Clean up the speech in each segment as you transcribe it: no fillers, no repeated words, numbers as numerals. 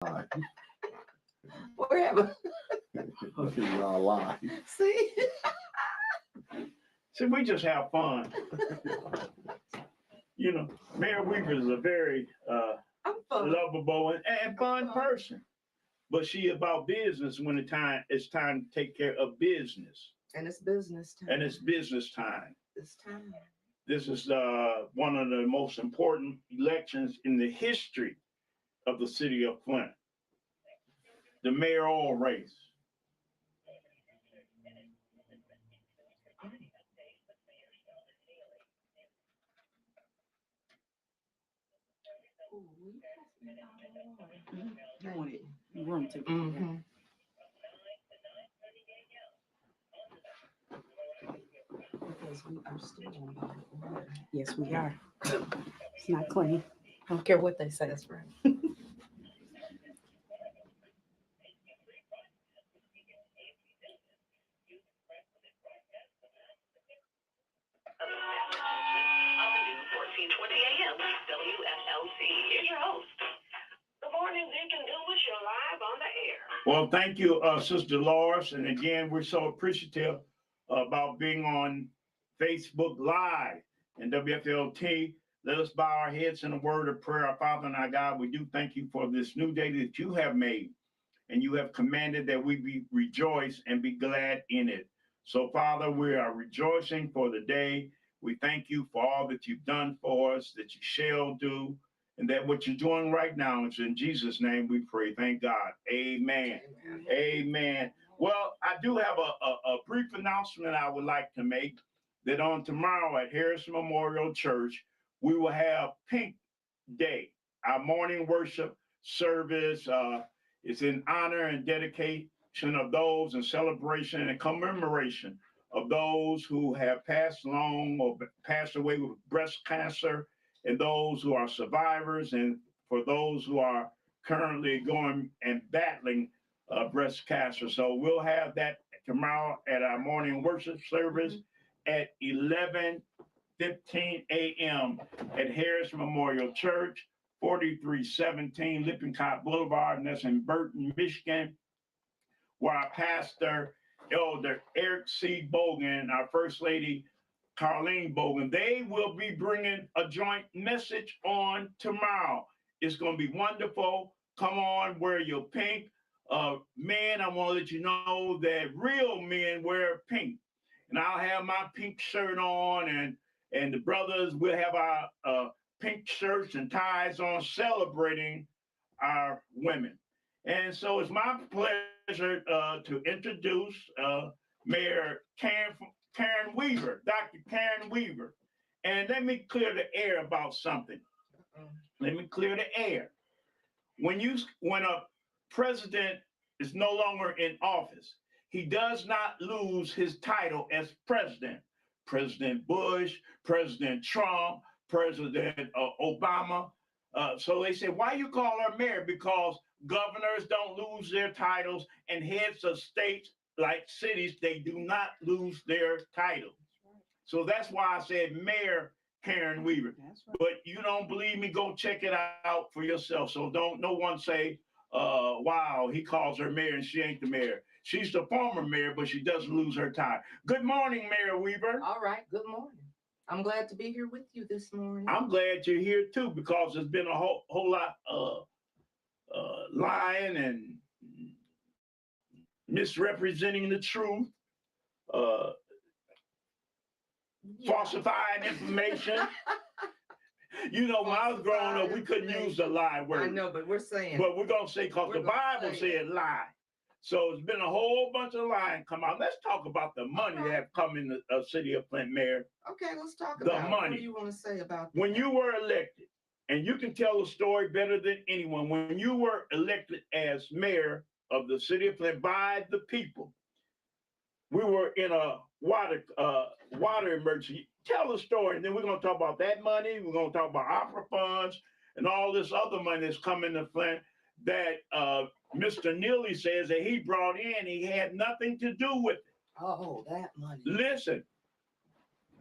We're having. Y'all lie. See? See, we just have fun. You know, Mayor Weaver is a very I'm fun. lovable and fun person. But she about business when it's time to take care of business. And it's business time. And it's business time. It's time. This is one of the most important elections in the history of the city of Flint. The mayoral race. You want it room to. Mm-hmm. Because we are still on bottled water. Yes, we are. It's not clean. I don't care what they say. That's right. Here's your host. Good morning, Deacon Dumas. You're live on the air. Well, thank you, Sister Loris. And again, we're so appreciative about being on Facebook Live and WFLT. Let us bow our heads in a word of prayer. Our Father and our God, we do thank you for this new day that you have made, and you have commanded that we be rejoice and be glad in it. So, Father, we are rejoicing for the day. We thank you for all that you've done for us, that you shall do, and that what you're doing right now is in Jesus' name we pray. Thank God. Amen. Amen. Amen. Well, I do have a brief announcement I would like to make that on tomorrow at Harris Memorial Church, we will have Pink Day, our morning worship service. It's in honor and dedication of those and celebration and commemoration of those who have passed along or passed away with breast cancer, and those who are survivors, and for those who are currently going and battling breast cancer. So we'll have that tomorrow at our morning worship service at 11:15 a.m. at Harris Memorial Church, 4317 Lippincott Boulevard, and that's in Burton, Michigan, where our pastor, Elder Eric C. Bogan, our First Lady, Carlene Bogan, they will be bringing a joint message on tomorrow. It's going to be wonderful. Come on, wear your pink. Men, I want to let you know that real men wear pink. And I'll have my pink shirt on, and the brothers will have our pink shirts and ties on, celebrating our women. And so it's my pleasure to introduce Mayor Karen Weaver, Dr. Karen Weaver. And let me clear the air about something. Let me clear the air. When a president is no longer in office, he does not lose his title as president. President Bush, President Trump, President Obama. So they say, why you call her mayor? Because governors don't lose their titles, and heads of states like cities, they do not lose their title. So that's why I said Mayor Karen Weaver. But you don't believe me, go check it out for yourself. So don't no one say, wow, he calls her mayor and she ain't the mayor. She's the former mayor, but she doesn't lose her title. Good morning, Mayor Weaver. All right. Good morning. I'm glad to be here with you this morning. I'm glad you're here too, because there's been a whole lot of lying and misrepresenting the truth, falsifying information. You know, when I was growing up, we couldn't use the lie word. I know, but we're saying. But we're going to say, because the Bible said lie. So it's been a whole bunch of lying come out. Let's talk about the money that have come in the city of Flint, Mayor. Okay, let's talk The about it. money. What do you want to say about that? When you were elected, and you can tell the story better than anyone, when you were elected as mayor of the city of Flint by the people, we were in a water emergency. Tell the story, and then we're going to talk about that money. We're going to talk about opera funds and all this other money that's coming to Flint that Mr. Neely says that he brought in. He had nothing to do with it. Oh, that money. Listen,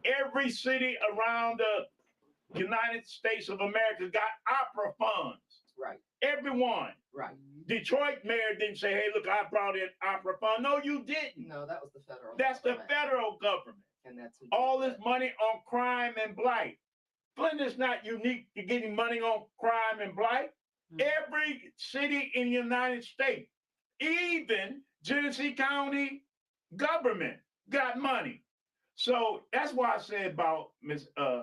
every city around the United States of America got opera funds. Right, Everyone. right. Detroit mayor didn't say, hey, look, I brought in opera fund. No, you didn't. No, that was the federal. That's the government. federal government. And that's who did All this that. money on crime and blight. Flint is not unique to getting money on crime and blight. Every city in the United States, even Genesee County government got money. So that's why I said about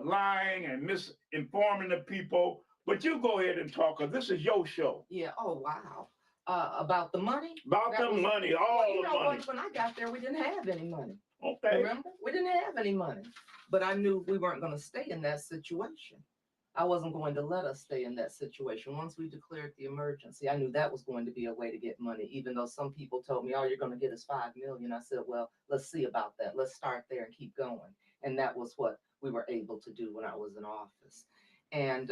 lying and misinforming the people. But you go ahead and talk, because this is your show. Yeah. Oh, wow. About the money? About That the was- money, Well, all you the know money. what? When I got there, we didn't have any money. Okay. Remember? We didn't have any money. But I knew we weren't going to stay in that situation. I wasn't going to let us stay in that situation. Once we declared the emergency, I knew that was going to be a way to get money, even though some people told me, oh, you're going to get us $5 million. I said, well, let's see about that. Let's start there and keep going. And that was what we were able to do when I was in office. And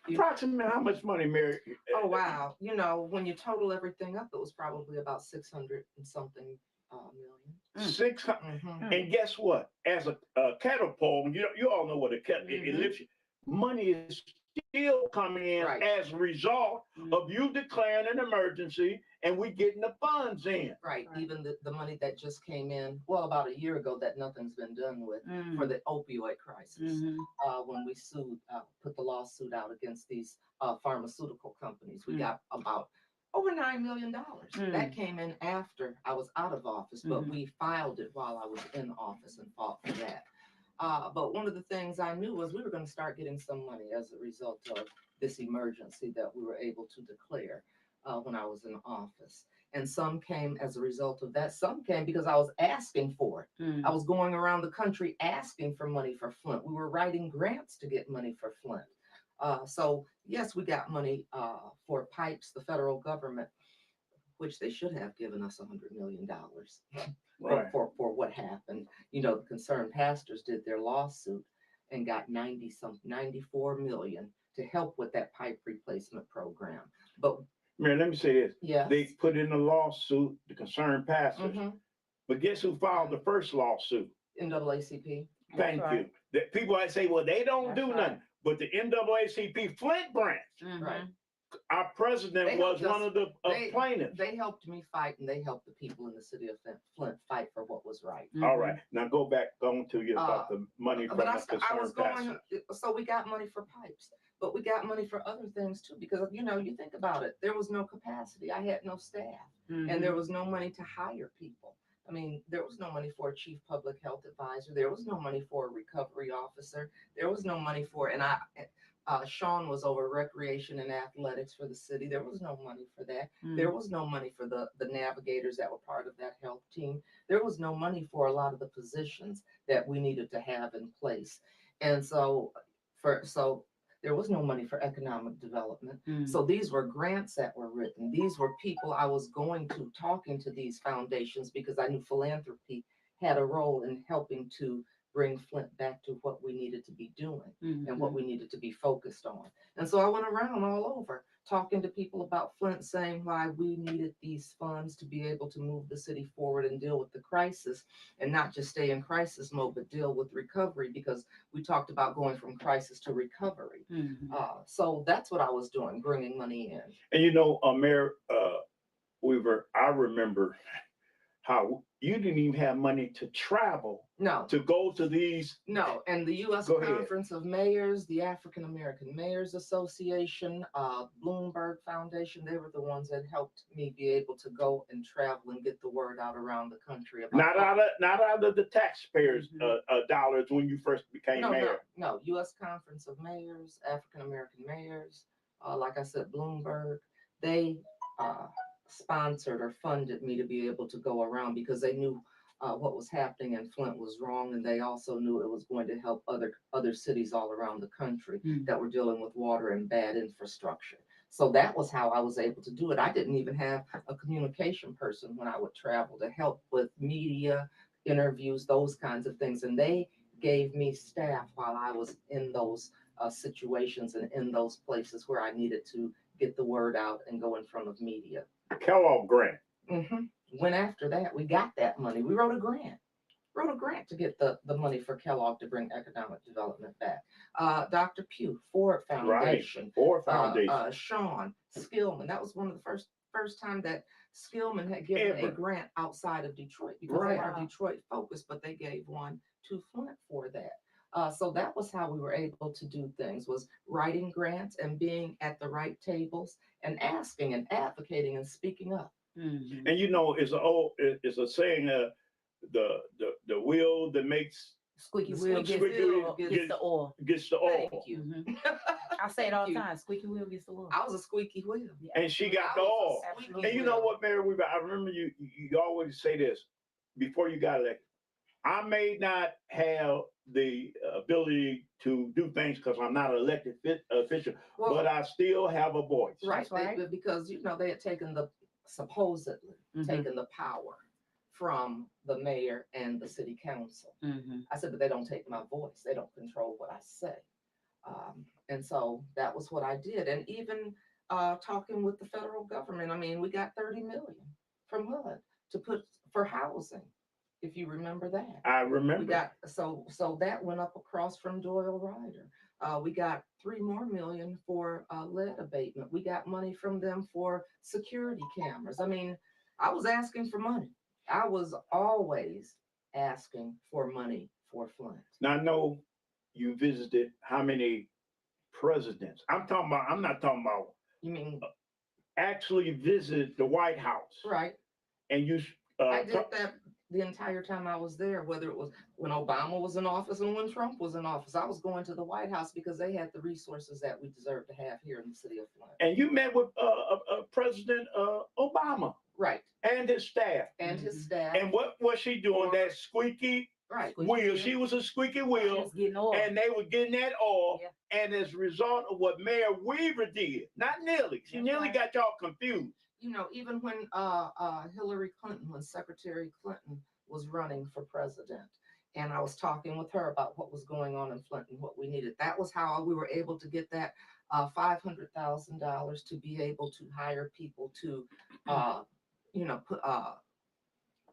Approximately how much money, Mary? oh, wow. You know, when you total everything up, it was probably about 600 and something million. 600. Mhm. And guess what? As a kettle pole, you all know what a kettle it lifts. Money is still coming in Right. as a result of you declaring an emergency and we getting the funds in. Right. Even the money that just came in, well, about a year ago that nothing's been done with for the opioid crisis. When we sued, put the lawsuit out against these pharmaceutical companies, we got about over $9 million. That came in after I was out of office, but we filed it while I was in office and fought for that. But one of the things I knew was we were going to start getting some money as a result of this emergency that we were able to declare when I was in office. And some came as a result of that. Some came because I was asking for it. I was going around the country asking for money for Flint. We were writing grants to get money for Flint. So yes, we got money for pipes, the federal government, which they should have given us $100 million Right. for what happened. You know, the concerned pastors did their lawsuit and got 94 million to help with that pipe replacement program. But Mary, let me say this. yes, They put in a lawsuit, the concerned pastors. But guess who filed the first lawsuit? NAACP. Thank you. The people I say, well, they don't do nothing. But the NAACP Flint branch, Right. our president They was helped one us. of the plaintiffs. They helped me fight, and they helped the people in the city of Flint fight for what was right. All right. Now go back on to you about the money from But the I concerned was going, pastors. so we got money for pipes, but we got money for other things too, because, you know, you think about it, there was no capacity. I had no staff, and there was no money to hire people. I mean, there was no money for a chief public health advisor. There was no money for a recovery officer. There was no money for, and Sean was over recreation and athletics for the city. There was no money for that. There was no money for the navigators that were part of that health team. There was no money for a lot of the positions that we needed to have in place. And so there was no money for economic development. So these were grants that were written. These were people I was going to, talking to these foundations, because I knew philanthropy had a role in helping to bring Flint back to what we needed to be doing and what we needed to be focused on. And so I went around all over talking to people about Flint, saying why we needed these funds to be able to move the city forward and deal with the crisis, and not just stay in crisis mode, but deal with recovery, because we talked about going from crisis to recovery. So that's what I was doing, bringing money in. And you know, Mayor Weaver, I remember how you didn't even have money to travel. No. To go to these. No, and the U.S. Go ahead. Conference of Mayors, the African American Mayors Association, Bloomberg Foundation, they were the ones that helped me be able to go and travel and get the word out around the country. Not out of the taxpayers' dollars when you first became mayor. No, U.S. Conference of Mayors, African American Mayors, like I said, Bloomberg, they sponsored or funded me to be able to go around, because they knew what was happening in Flint was wrong, and they also knew it was going to help other cities all around the country that were dealing with water and bad infrastructure. So that was how I was able to do it. I didn't even have a communication person when I would travel to help with media, interviews, those kinds of things. And they gave me staff while I was in those situations and in those places where I needed to get the word out and go in front of media. Kellogg grant. Went after that. We got that money. We wrote a grant. wrote a grant to get the money for Kellogg to bring economic development back. Dr. Pugh, Ford Foundation, Ford Foundation. Sean Skillman. That was one of the first time that Skillman had given a Ever. grant outside of Detroit, because Right. they are Detroit focused, but they gave one to Flint for that. So that was how we were able to do things, was writing grants and being at the right tables and asking and advocating and speaking up. Mhm. And it's a saying, the wheel that makes Squeaky The wheel squeaky gets the wheel oil. gets- Gets the oil. gets the oil. Thank you. Mhm. I say it all the Thank you. time. Squeaky wheel gets the oil. I was a squeaky wheel. And she got the I oil. was a squeaky And you know wheel. what, Mary Weaver, I remember you always say this before you got elected. I may not have the ability to do things because I'm not an elected official, Well, but I still have a voice. right, That's right. because they had taken supposedly Mhm. taken the power from the mayor and the city council. Mhm. I said, but they don't take my voice. They don't control what I say. And so that was what I did. And even talking with the federal government, I mean, we got 30 million from HUD to put for housing, if you remember that. I We remember. got so that went up across from Doyle Ryder. We got 3 more million for lead abatement. We got money from them for security cameras. I mean, I was asking for money. I was always asking for money for Flint. Now I know you visited how many presidents? I'm not talking about You mean actually visited the White House. right? And you I did that the entire time I was there, whether it was when Obama was in office and when Trump was in office. I was going to the White House because they had the resources that we deserve to have here in the city of Flint. and you met with President Obama Right. and his staff. And his staff. And what was she doing? Or- That squeaky Right. wheel. She was a squeaky wheel, Just getting oil. and they were getting that oil. Yeah. And as a result of what Mayor Weaver did, not nearly, she That's nearly right. got y'all confused. Even when Hillary Clinton, when Secretary Clinton was running for president, and I was talking with her about what was going on in Flint and what we needed. That was how we were able to get that $500,000 to be able to hire people to,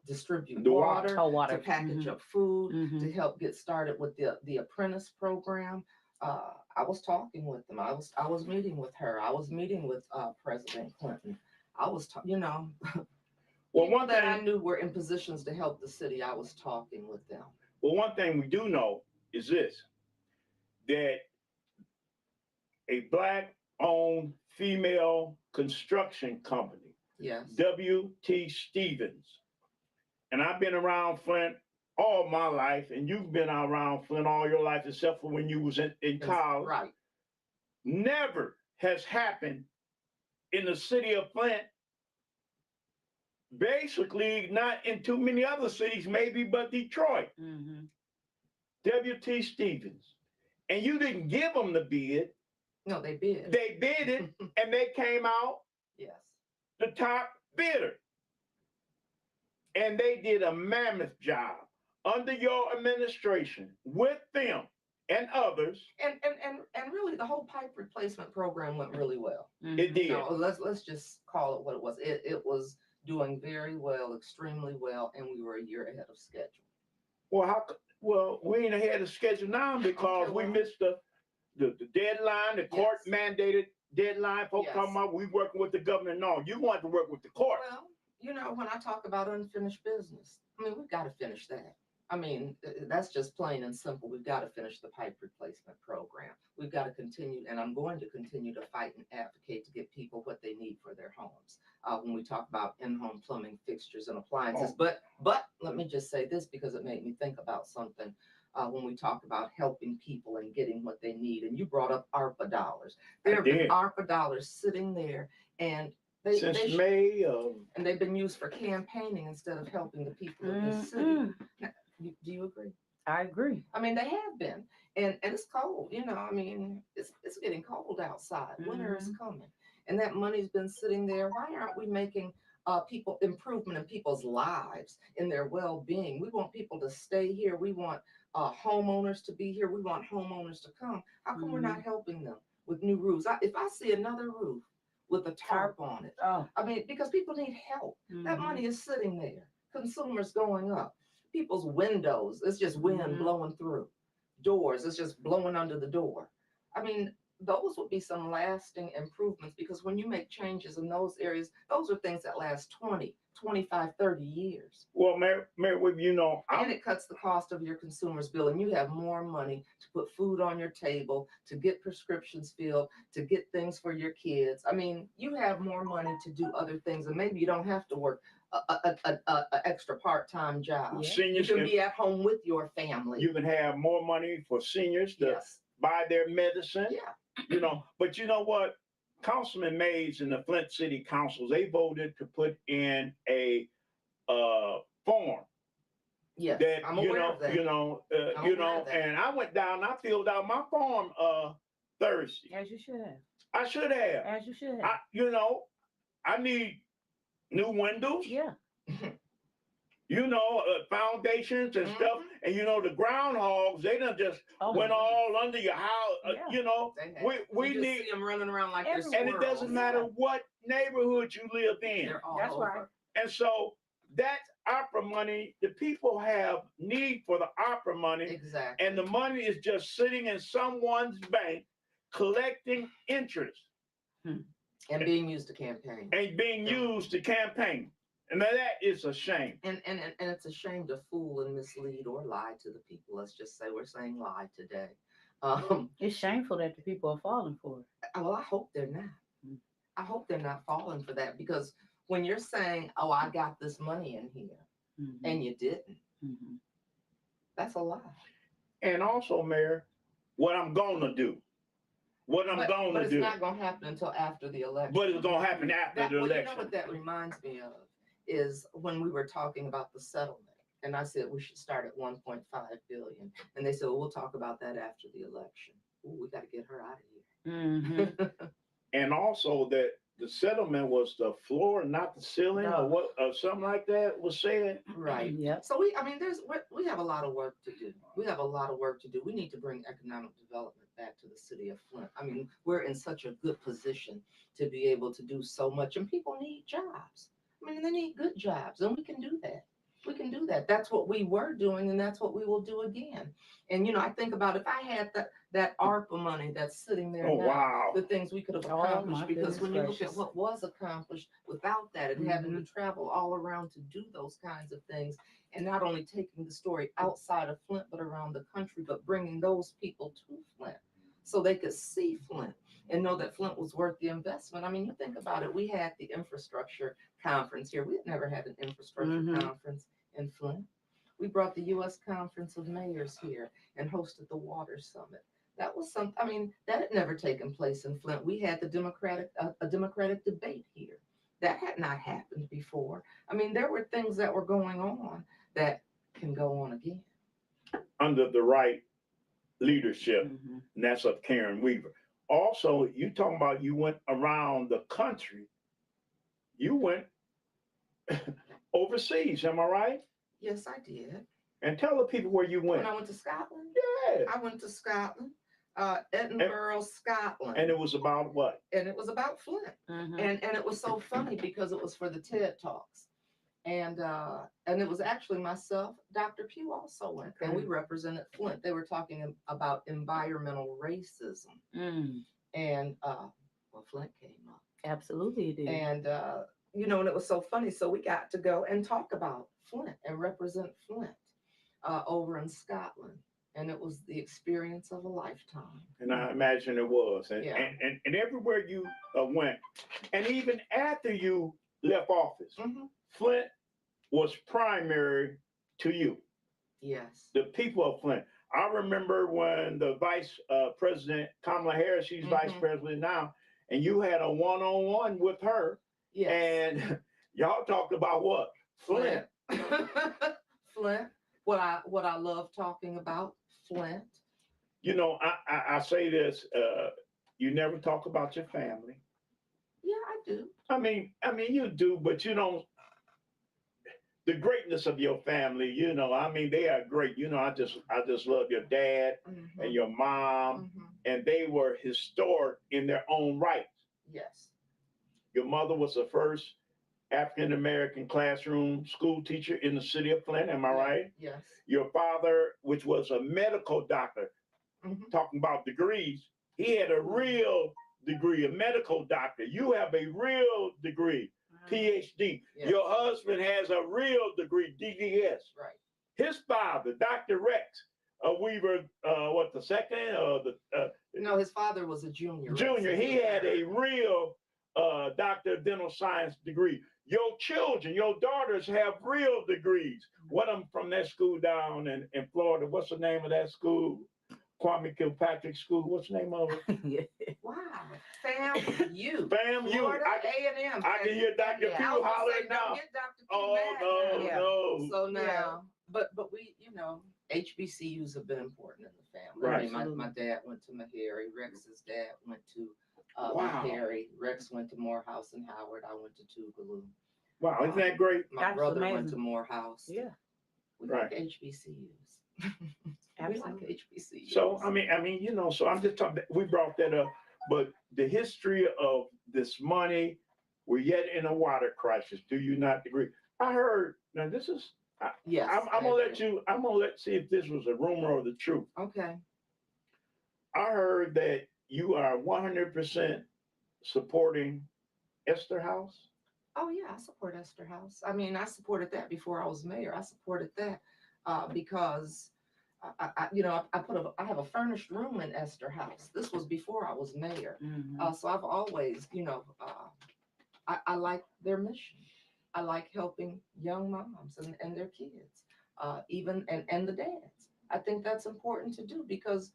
distribute The water. water, Oh, water. to package Mhm. up food, Mhm. to help get started with the apprentice program. I was talking with them. I was meeting with her. I was meeting with President Clinton. I was, Well, people one that I thing, knew were in positions to help the city. I was talking with them. one thing we do know is this: that a black-owned female construction company, Yes. W.T. Stevens, and I've been around Flint all my life, and you've been around Flint all your life, except for when you was in college. Right. Never has happened in the city of Flint. Basically, not in too many other cities, maybe but Detroit. Mhm. W.T. Stevens, and you didn't give them the bid. No, they bid. They bid it, and they came out Yes. the top bidder. And they did a mammoth job under your administration with them and others. And really, the whole pipe replacement program went really well. It did. Let's just call it what it was. It was doing very well, extremely well, and we were a year ahead of schedule. Well, we ain't ahead of schedule now because Okay, we well. missed the deadline, the court Yes. mandated deadline. Folks Yes. talking about we working with the governor. No, you want to work with the court. Well, when I talk about unfinished business, I mean, we've got to finish that. I mean, that's just plain and simple. We've got to finish the pipe replacement program. We've got to continue, and I'm going to continue to fight and advocate to get people what they need for their homes. When we talk about in-home plumbing fixtures and appliances, but let me just say this because it made me think about something. When we talk about helping people and getting what they need, and you brought up ARPA dollars. There have been did. ARPA dollars sitting there, and Since May of and they've been used for campaigning instead of helping the people of this city. Mhm. Do you agree? I agree. I mean, they have been, and it's cold. I mean, it's getting cold outside. Winter is coming, and that money's been sitting there. Why aren't we making people improvement in people's lives, in their well-being? We want people to stay here. We want homeowners to be here. We want homeowners to come. How come we're not helping them with new roofs? If I see another roof with a tarp on it, Oh. I mean, because people need help. That Mhm. money is sitting there. Consumers going up. people's windows. It's just wind Mhm. blowing through. Doors, it's just blowing under the door. I mean, those would be some lasting improvements because when you make changes in those areas, those are things that last 20, 25, 30 years. Well, Mary, you know, And it cuts the cost of your consumer's bill, and you have more money to put food on your table, to get prescriptions filled, to get things for your kids. I mean, you have more money to do other things, and maybe you don't have to work a extra part-time job. Yeah. You seniors can can, be at home with your family. you can have more money for seniors to Yes. buy their medicine. Yeah. You know, but you know what? Councilman Mays and the Flint City Councils, they voted to put in a form Yes. that I'm aware of that. I'm aware of that. and I went down, I filled out my form Thursday. As you should have. I should have. As you should have. I need new windows, Yeah. foundations and stuff, and the groundhogs, they done just Oh, went my all under your house. Yeah. They have. We You just need, see them running around like they're Everywhere. and it doesn't squirrels. matter what neighborhood you live in. They're all That's over. right. And so that's opera money. The people have need for the opera money, Exactly. and the money is just sitting in someone's bank collecting interest And being used to campaign. and being used to campaign. And now that is a shame. And it's a shame to fool and mislead or lie to the people. Let's just say we're saying lie today. It's shameful that the people are falling for it. Well, I hope they're not. Mm. I hope they're not falling for that because when you're saying, "Oh, I got this money in here," Mhm. and you didn't, Mhm. that's a lie. And also, Mayor, what I'm gonna do. What I'm But gonna it's do. not going to happen until after the election. But it's gonna happen after the Well, you know election. what that reminds me of is when we were talking about the settlement, and I said we should start at 1.5 billion, and they said, "Well, we'll talk about that after the election." Ooh, we got to get her out of Mhm. here. And also that the settlement was the floor, not the ceiling, No. or what, or something like that was said. Right. Yep. So we have a lot of work to do. We have a lot of work to do. We need to bring economic development back to the city of Flint. I mean, we're in such a good position to be able to do so much, and people need jobs. I mean, they need good jobs, and we can do that. We can do that. That's what we were doing, and that's what we will do again. And I think about if I had that ARPA money that's sitting there Oh, now, wow. the things we could have Oh, accomplished. my Because when goodness you look at gracious. what was accomplished without that, and having to travel all around to do those kinds of things, and not only taking the story outside of Flint but around the country, but bringing those people to Flint so they could see Flint and know that Flint was worth the investment. I mean, you think about it. We had the infrastructure conference here. We had never had an infrastructure Mhm. conference in Flint. We brought the U.S. Conference of Mayors here and hosted the Water Summit. That was something. I mean, that had never taken place in Flint. We had a democratic debate here. That had not happened before. I mean, there were things that were going on that can go on again. Under the right leadership, Mhm. and that's of Karen Weaver. Also, you talking about you went around the country. You went overseas, am I right? Yes, I did. And tell the people where you When went. I went to Scotland, Yeah. I went to Scotland, Edinburgh, Scotland, And it was about what? and it was about Flint. Mhm. And it was so funny because it was for the TED Talks. And it was actually myself, Dr. Pugh also went, and we represented Flint. They were talking about environmental racism. Mm. And Flint came up. Absolutely, it did. And and it was so funny. So we got to go and talk about Flint and represent Flint over in Scotland. And it was the experience of a lifetime. And I imagine it was. And, Yeah. and everywhere you went, and even after you left office, Hmm. Flint was primary to you, Yes. the people of Flint. I remember when the Vice President Kamala Harris, she's Vice Mhm. President now, and you had a one-on-one with her, Yes. and y'all talked about what? Flint. Flint. What I love talking about, Flint. I say this, you never talk about your family. Yeah, I do. I mean, you do, but you don't. The greatness of your family, I mean, they are great. I just love your dad Mhm. and your mom, Mhm. and they were historic in their own right. Yes. Your mother was the first African American classroom school teacher in the city of Flint. Am I right? Yes. Your father, which was a medical doctor, Mhm. talking about degrees, he had a real degree, a medical doctor. You have a real degree, PhD. Yes. Your husband has a real degree, DDS. Right. His father, Dr. Rex Weaver, what, the second or No, his father was a junior. junior, he had a real doctor of dental science degree. Your children, your daughters have real degrees. One of them from that school down in Florida. What's the name of that school? Kwame Kilpatrick School. What's the name of it? Wow. FAMU. FAMU. Florida A&M. I can hear Dr. Yeah, Pugh I was gonna hollering say, now. don't get Dr. Pugh Oh, mad no, now. Yeah. no. So now, but we, HBCUs have been important in the family. Right. I mean, my Absolutely. dad went to Meharry. Rex's dad went to Wow. Meharry. Rex went to Morehouse and Howard. I went to Tougaloo. Wow, isn't that great? My That's brother went amazing. to Morehouse. Yeah. We Right. like HBCUs. We like Absolutely. HBCUs. So so I'm just talking. We brought that up, but the history of this money, we're yet in a water crisis. Do you not agree? I heard. Now this is. Yes. I'm gonna let you. I'm gonna see if this was a rumor or the truth. Okay. I heard that you are 100% supporting Esther House. Oh yeah, I support Esther House. I mean, I supported that before I was mayor. I supported that because I have a furnished room in Esther House. This was before I was mayor. Mhm. So I've always, I like their mission. I like helping young moms and their kids, even and the dads. I think that's important to do because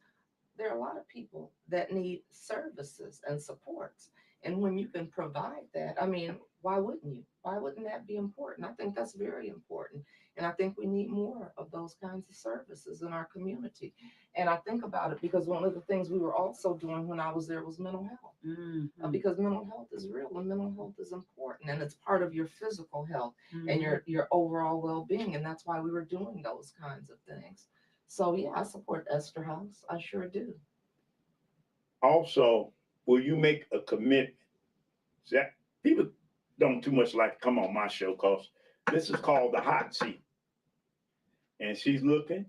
there are a lot of people that need services and supports. And when you can provide that, I mean, why wouldn't you? Why wouldn't that be important? I think that's very important. And I think we need more of those kinds of services in our community. And I think about it because one of the things we were also doing when I was there was mental health. Mhm. Because mental health is real and mental health is important and it's part of your physical health and Mhm. your overall well-being. And that's why we were doing those kinds of things. So yeah, I support Esther House. I sure do. Also, will you make a commitment? That people don't too much like to come on my show because this is called the hot seat, and she's looking,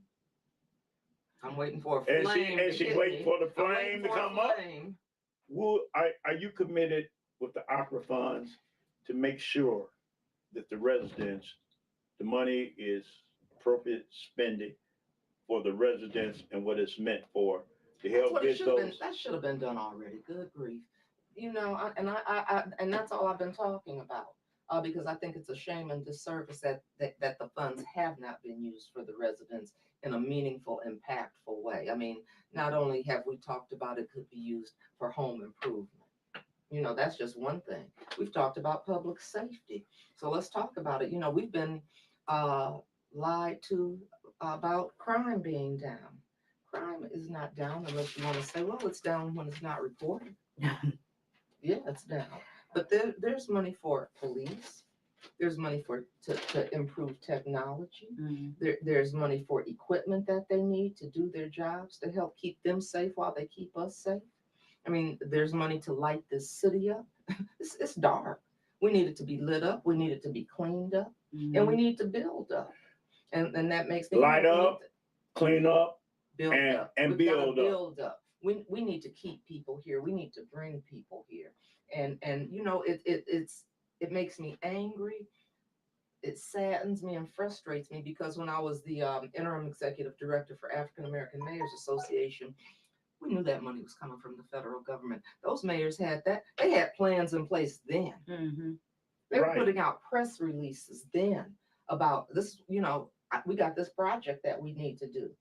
I'm waiting for a and flame. she's waiting for the flame to come up. Flame. Are you committed with the opera funds to make sure that the residents, the money is appropriate spending for the residents and what it's meant for to That's help what it get should have been. those? That should have been done already. Good grief. And that's all I've been talking about. Because I think it's a shame and disservice that the funds have not been used for the residents in a meaningful, impactful way. I mean, not only have we talked about it could be used for home improvement. That's just one thing. We've talked about public safety. So let's talk about it. We've been lied to about crime being down. Crime is not down unless you want to say, well, it's down when it's not reported. Yeah, it's down. But there's money for police. There's money to improve technology. Mhm. There's money for equipment that they need to do their jobs to help keep them safe while they keep us safe. I mean, there's money to light this city up. It's dark. We need it to be lit up. We need it to be cleaned up. And we Mhm. need to build up. And that makes me Light we need up, to clean up, build and- up. and We've gotta build up. build up. We need to keep people here. We need to bring people here. And it makes me angry. It saddens me and frustrates me because when I was the interim executive director for African American Mayors Association, we knew that money was coming from the federal government. Those mayors had that. They had plans in place then. Mhm. They were Right. putting out press releases then about this, we got this project that we need to do.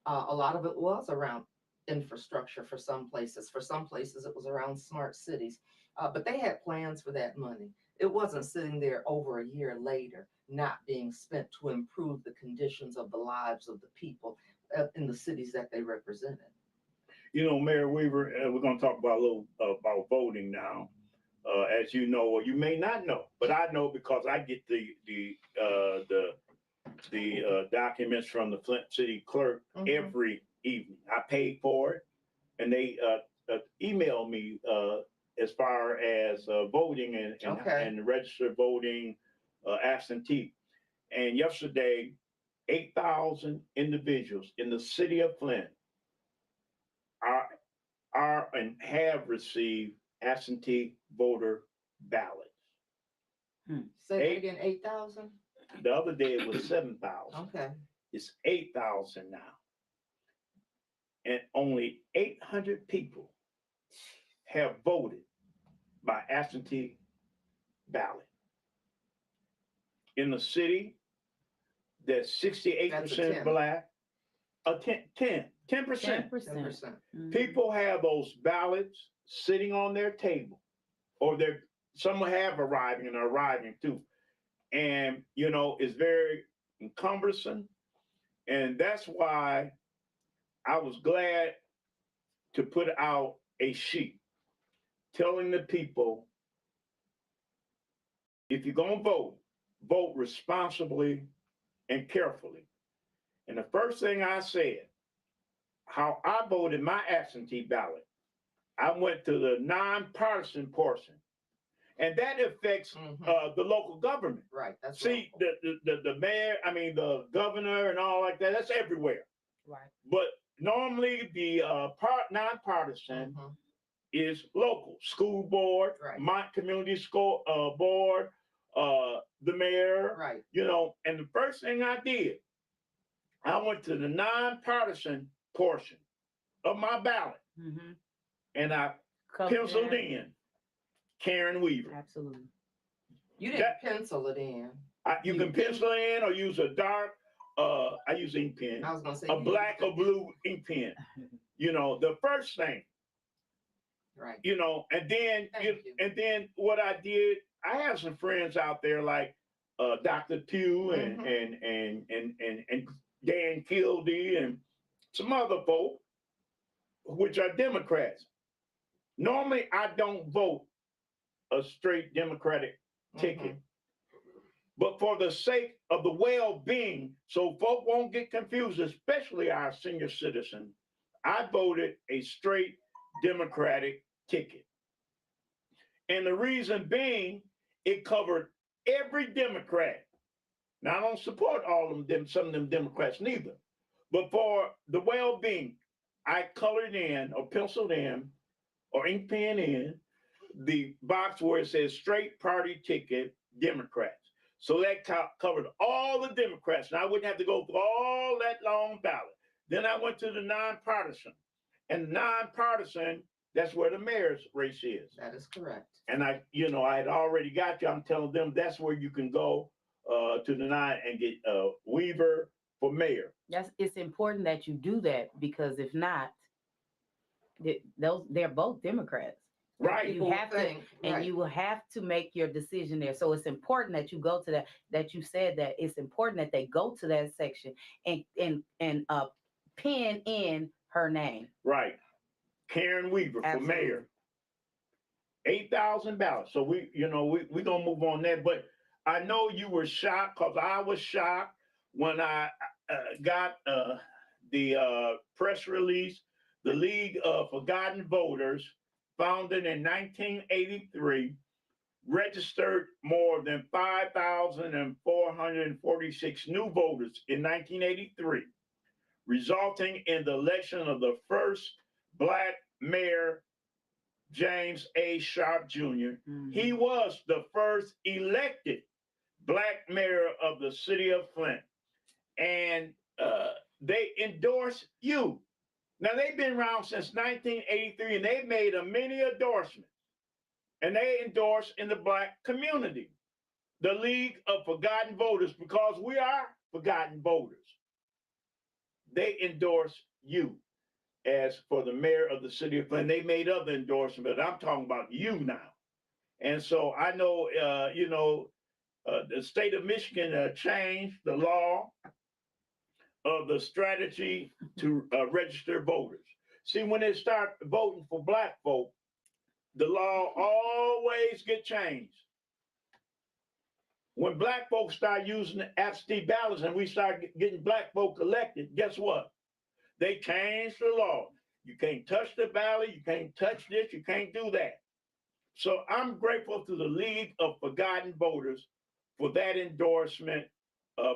A lot of it was around infrastructure for some places. For some places, it was around smart cities. But they had plans for that money. It wasn't sitting there over a year later, not being spent to improve the conditions of the lives of the people in the cities that they represented. Mayor Weaver, we're going to talk about a little about voting now. As you know, or you may not know, but I know because I get the documents from the Flint City Clerk Mhm. every evening. I paid for it, and they email me as far as voting Okay. and registered voting absentee. And yesterday, 8,000 individuals in the city of Flint are and have received absentee voter ballots. Say that Eight- again, 8,000? The other day it was 7,000. Okay. It's 8,000 now. And only 800 people have voted by absentee ballot. In the city, there's 68% That's a 10. black, 10%. 10%. 10%. People have those ballots sitting on their table, or some have arriving and are arriving too. And, it's very cumbersome. And that's why I was glad to put out a sheet telling the people, if you're going to vote responsibly and carefully. And the first thing I said, how I voted my absentee ballot, I went to the nonpartisan portion. And that affects the local government. Right. That's See, the mayor, the governor and all like that, that's everywhere. Right. But normally the nonpartisan is local. School board, Right. my community school board, the mayor, right. And the first thing I did, I went to the nonpartisan portion of my ballot and I penciled in Karen Weaver. Absolutely. You didn't pencil it in. You can pencil in or use a dark, I use ink pen, I was gonna say a black or blue ink pen. The first thing, right. And then what I did, I have some friends out there like Dr. Pugh and Dan Kildee and some other folk, which are Democrats. Normally, I don't vote a straight Democratic ticket. But for the sake of the well-being, so folk won't get confused, especially our senior citizens, I voted a straight Democratic ticket. And the reason being, it covered every Democrat. Now, I don't support all of them, some of them Democrats neither. But for the well-being, I colored in or penciled in or ink pen in the box where it says straight party ticket Democrats. So that covered all the Democrats. And I wouldn't have to go through all that long ballot. Then I went to the nonpartisan. And nonpartisan, that's where the mayor's race is. That is correct. And I had already got you. I'm telling them that's where you can go to the nine and get Weaver for mayor. It's important that you do that, because if not, they're both Democrats. Right. You have to, and you will have to make your decision there. So it's important that you go to that you said that it's important that they go to that section and pen in her name. Right. Karen Weaver for mayor. 8,000 ballots. So we're gonna move on that. But I know you were shocked, because I was shocked when I got the press release. The League of Forgotten Voters, founded in 1983, registered more than 5,446 new voters in 1983, resulting in the election of the first Black mayor, James A. Sharp Jr. He was the first elected Black mayor of the city of Flint. And they endorsed you. Now, they've been around since 1983, and they've made a many endorsements. And they endorse in the Black community, the League of Forgotten Voters, because we are forgotten voters. They endorse you as for the mayor of the city of Flint. They made other endorsements, but I'm talking about you now. And so I know, the state of Michigan changed the law of the strategy to register voters. See, when they start voting for Black folk, the law always get changed. When Black folks start using the absentee ballots and we start getting Black folk elected, guess what? They changed the law. You can't touch the ballot, you can't touch this, you can't do that. So I'm grateful to the League of Forgotten Voters for that endorsement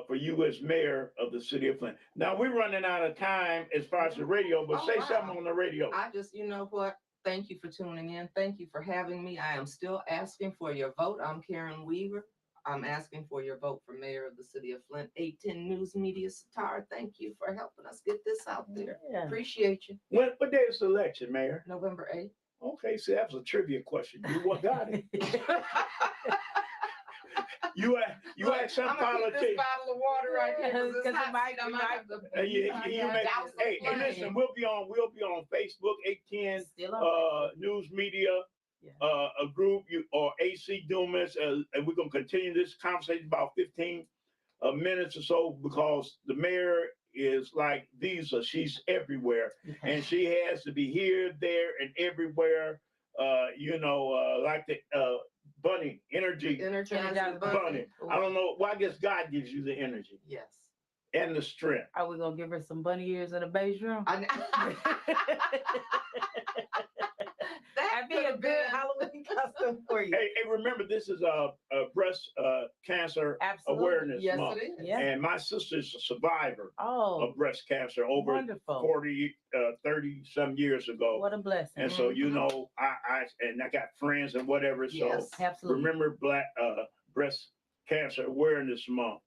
for you as mayor of the city of Flint. Now we're running out of time as far as the radio, but Oh, say wow. something on the radio. I just, you know what? Thank you for tuning in. Thank you for having me. I am still asking for your vote. I'm Karen Weaver. I'm asking for your vote for mayor of the city of Flint. 810 News Media Satar. Thank you for helping us get this out there. Yeah. Appreciate you. What day is the election, Mayor? November 8th. Okay, see, that was a trivia question. You what got it? You asked some I'm gonna keep this politician. bottle of water right here because it's 'Cause it hot. might- I it might might- have to. Hey, listen, we'll be on Facebook, 810 Still on. News Media, Yeah. a group, or AC Dumas, and we're gonna continue this conversation about 15 minutes or so because the mayor is like Visa. She's everywhere, and she has to be here, there, and everywhere. Like the bunny energy. Energizer Bunny. I don't know. Well, I guess God gives you the energy Yes. and the strength. Are we gonna give her some bunny ears in the bedroom? That'd be a good Halloween costume for you. Hey, remember, this is a breast cancer Absolutely. awareness Yes, month. it is. Yeah. And my sister's a survivor Oh, of breast cancer over wonderful. 30 some years ago. What a blessing. And so, I got friends and whatever. So Yes. Absolutely. remember breast cancer awareness month.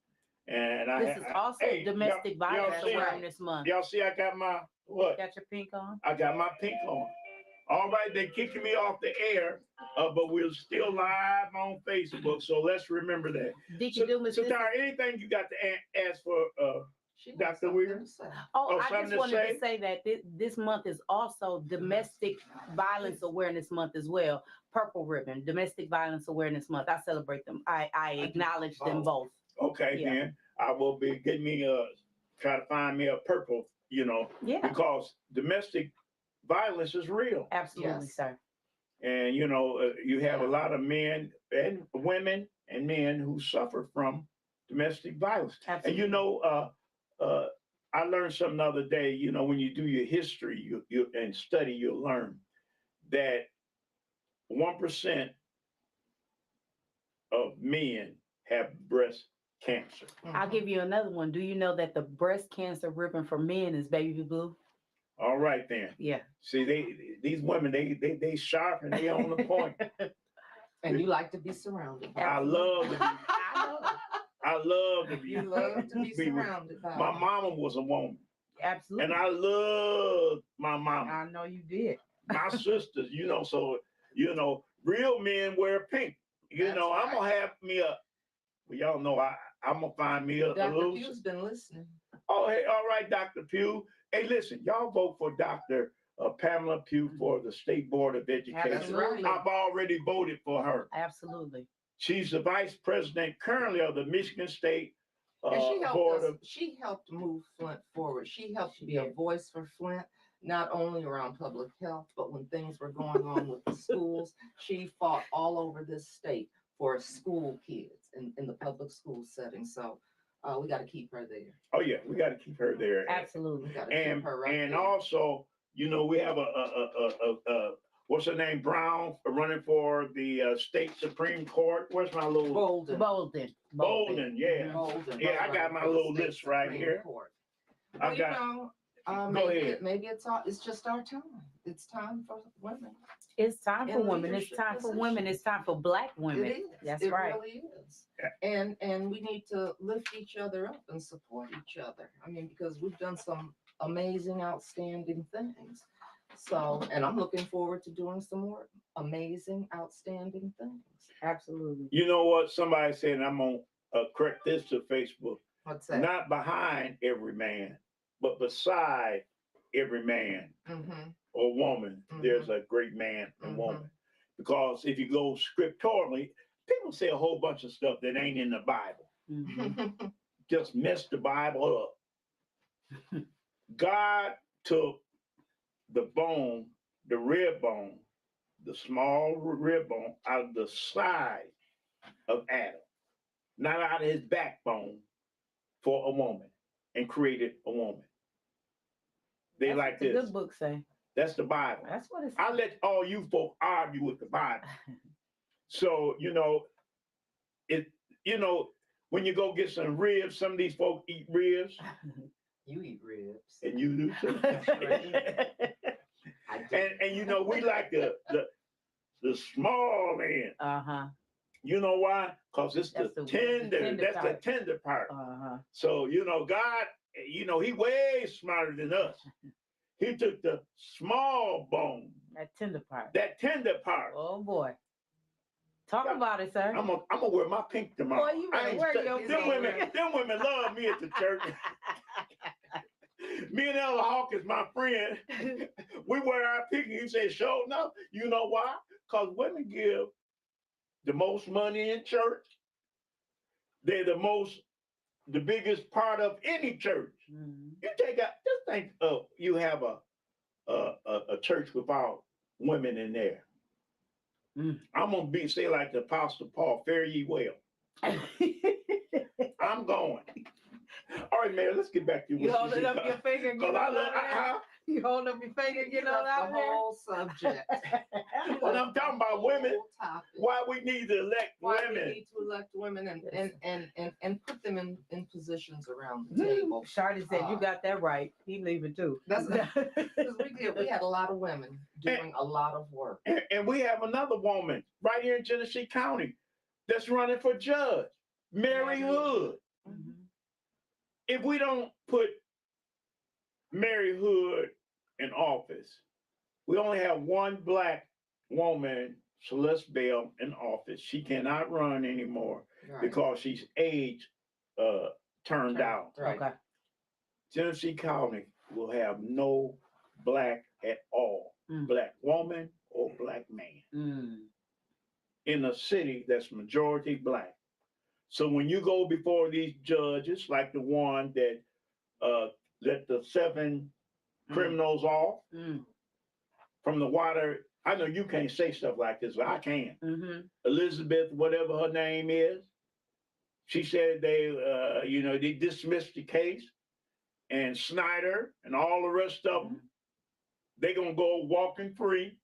And This is also hey, domestic violence see, awareness month. y'all see, I got my what? Got your pink on? I got my pink on. All right, they're kicking me off the air, but we're still live on Facebook. So let's remember that. Deacon Dumas. So, this is- Tara, anything you got to ask for She has Dr. something Weaver? to say. Oh, I something just to wanted say? to say that this month is also Domestic Violence Awareness Month as well. Purple Ribbon, Domestic Violence Awareness Month. I celebrate them. I acknowledge them both. Okay, Yeah. then I will be getting me try to find me a purple, Yeah, because domestic violence is real. absolutely, Yes. sir. And, you have a lot of men and women and men who suffer from domestic violence. Absolutely. And, I learned something the other day, when you do your history you and study, you'll learn that 1% of men have breast cancer. I'll give you another one. Do you know that the breast cancer ribbon for men is baby blue? All right, then. Yeah. See, these women, they sharp and they on the point. And you like to be surrounded by. I love to be, I know. I love to be. You love to be be with- surrounded by. My mama was a woman, Absolutely. and I love my mama. I know you did. My sisters, so real men wear pink. That's I'm gonna have me well, y'all know I'm gonna find me a Dr. little. Pugh's been listening. Oh, hey, all right, Dr. Pugh. Hey, listen, y'all vote for Dr. Pamela Pugh for the State Board of Education. Absolutely. I've already voted for her. Absolutely. She's the vice president currently of the Michigan State And Board of. she helped move Flint forward. She helped She be a did. voice for Flint, not only around public health, but when things were going on with the schools. She fought all over this state for school kids in the public school setting. So we got to keep her there. Oh yeah, we got to keep her there. Absolutely. We got to And keep her right and there. also, we have a what's her name, Brown, running for the state Supreme Court. Where's my little Bolden. Bolden? Yeah, Bolden. Yeah, I got my little list right here. I Well, got. maybe, Go ahead. maybe it's just our time. It's time for women. It's time for In women. It's leadership time for women. positions. It's time for Black women. It is. That's it right. really is. And we need to lift each other up and support each other. I mean, because we've done some amazing, outstanding things. So, and I'm looking forward to doing some more amazing, outstanding things. Absolutely. You know what? Somebody said, and I'm gonna correct this to Facebook. What's that? Not behind every man, but beside every man Mm-hmm. or woman, Mhm. there's a great man and Mhm. woman. Because if you go scripturally, people say a whole bunch of stuff that ain't in the Bible. Mhm. Just mess the Bible up. God took the bone, the rib bone, the small rib bone out of the side of Adam, not out of his backbone, for a woman, and created a woman. They That's like what the this. good book say. That's the Bible. That's what it's. I let all you folk argue with the Bible. So, when you go get some ribs, some of these folk eat ribs, You eat ribs. and you do too. I do. And we like the small end. Uh-huh. You know why? Because it's That's the the tender. That's part. the tender part. Uh-huh. So, God, he way smarter than us. He took the small bone, That tender part. that tender part. Oh boy. Talk Yeah. about it, sir. I'm gonna wear my pink tomorrow. Boy, you better wear your pink. them women love me at the church. Me and Ella Hawkins, my friend, we wear our pink. He said, "Show no." You know why? Because women give the most money in church. They're the biggest part of any church. Mhm. You just think you have a church without women in there. Mm. I'm gonna say like the Apostle Paul, fare ye well. I'm going. All right, Mary, let's get back to You hold it up your finger and get Because I all love out there. You hold up your finger and get all left out the there. whole subject. When I'm talking about women, Whole topic. why we need to elect Why women. we need to elect women and put them in positions around the table. Shardy said, you got that right. He leaving too. That's because we had a lot of women doing a lot of work. And we have another woman right here in Genesee County that's running for judge, Mary Hood. Mhm. If we don't put Mary Hood in office, we only have one black woman, Celeste Bell, in office. She cannot run anymore Right. because she's age turned out. Right. Okay. Genesee County will have no black at all, black woman or black man in a city that's majority black. So when you go before these judges, like the one that let the 7 criminals off from the water, I know you can't say stuff like this, but I can. Elizabeth, whatever her name is, she said they dismissed the case, and Snyder and all the rest of them, they gonna go walking free.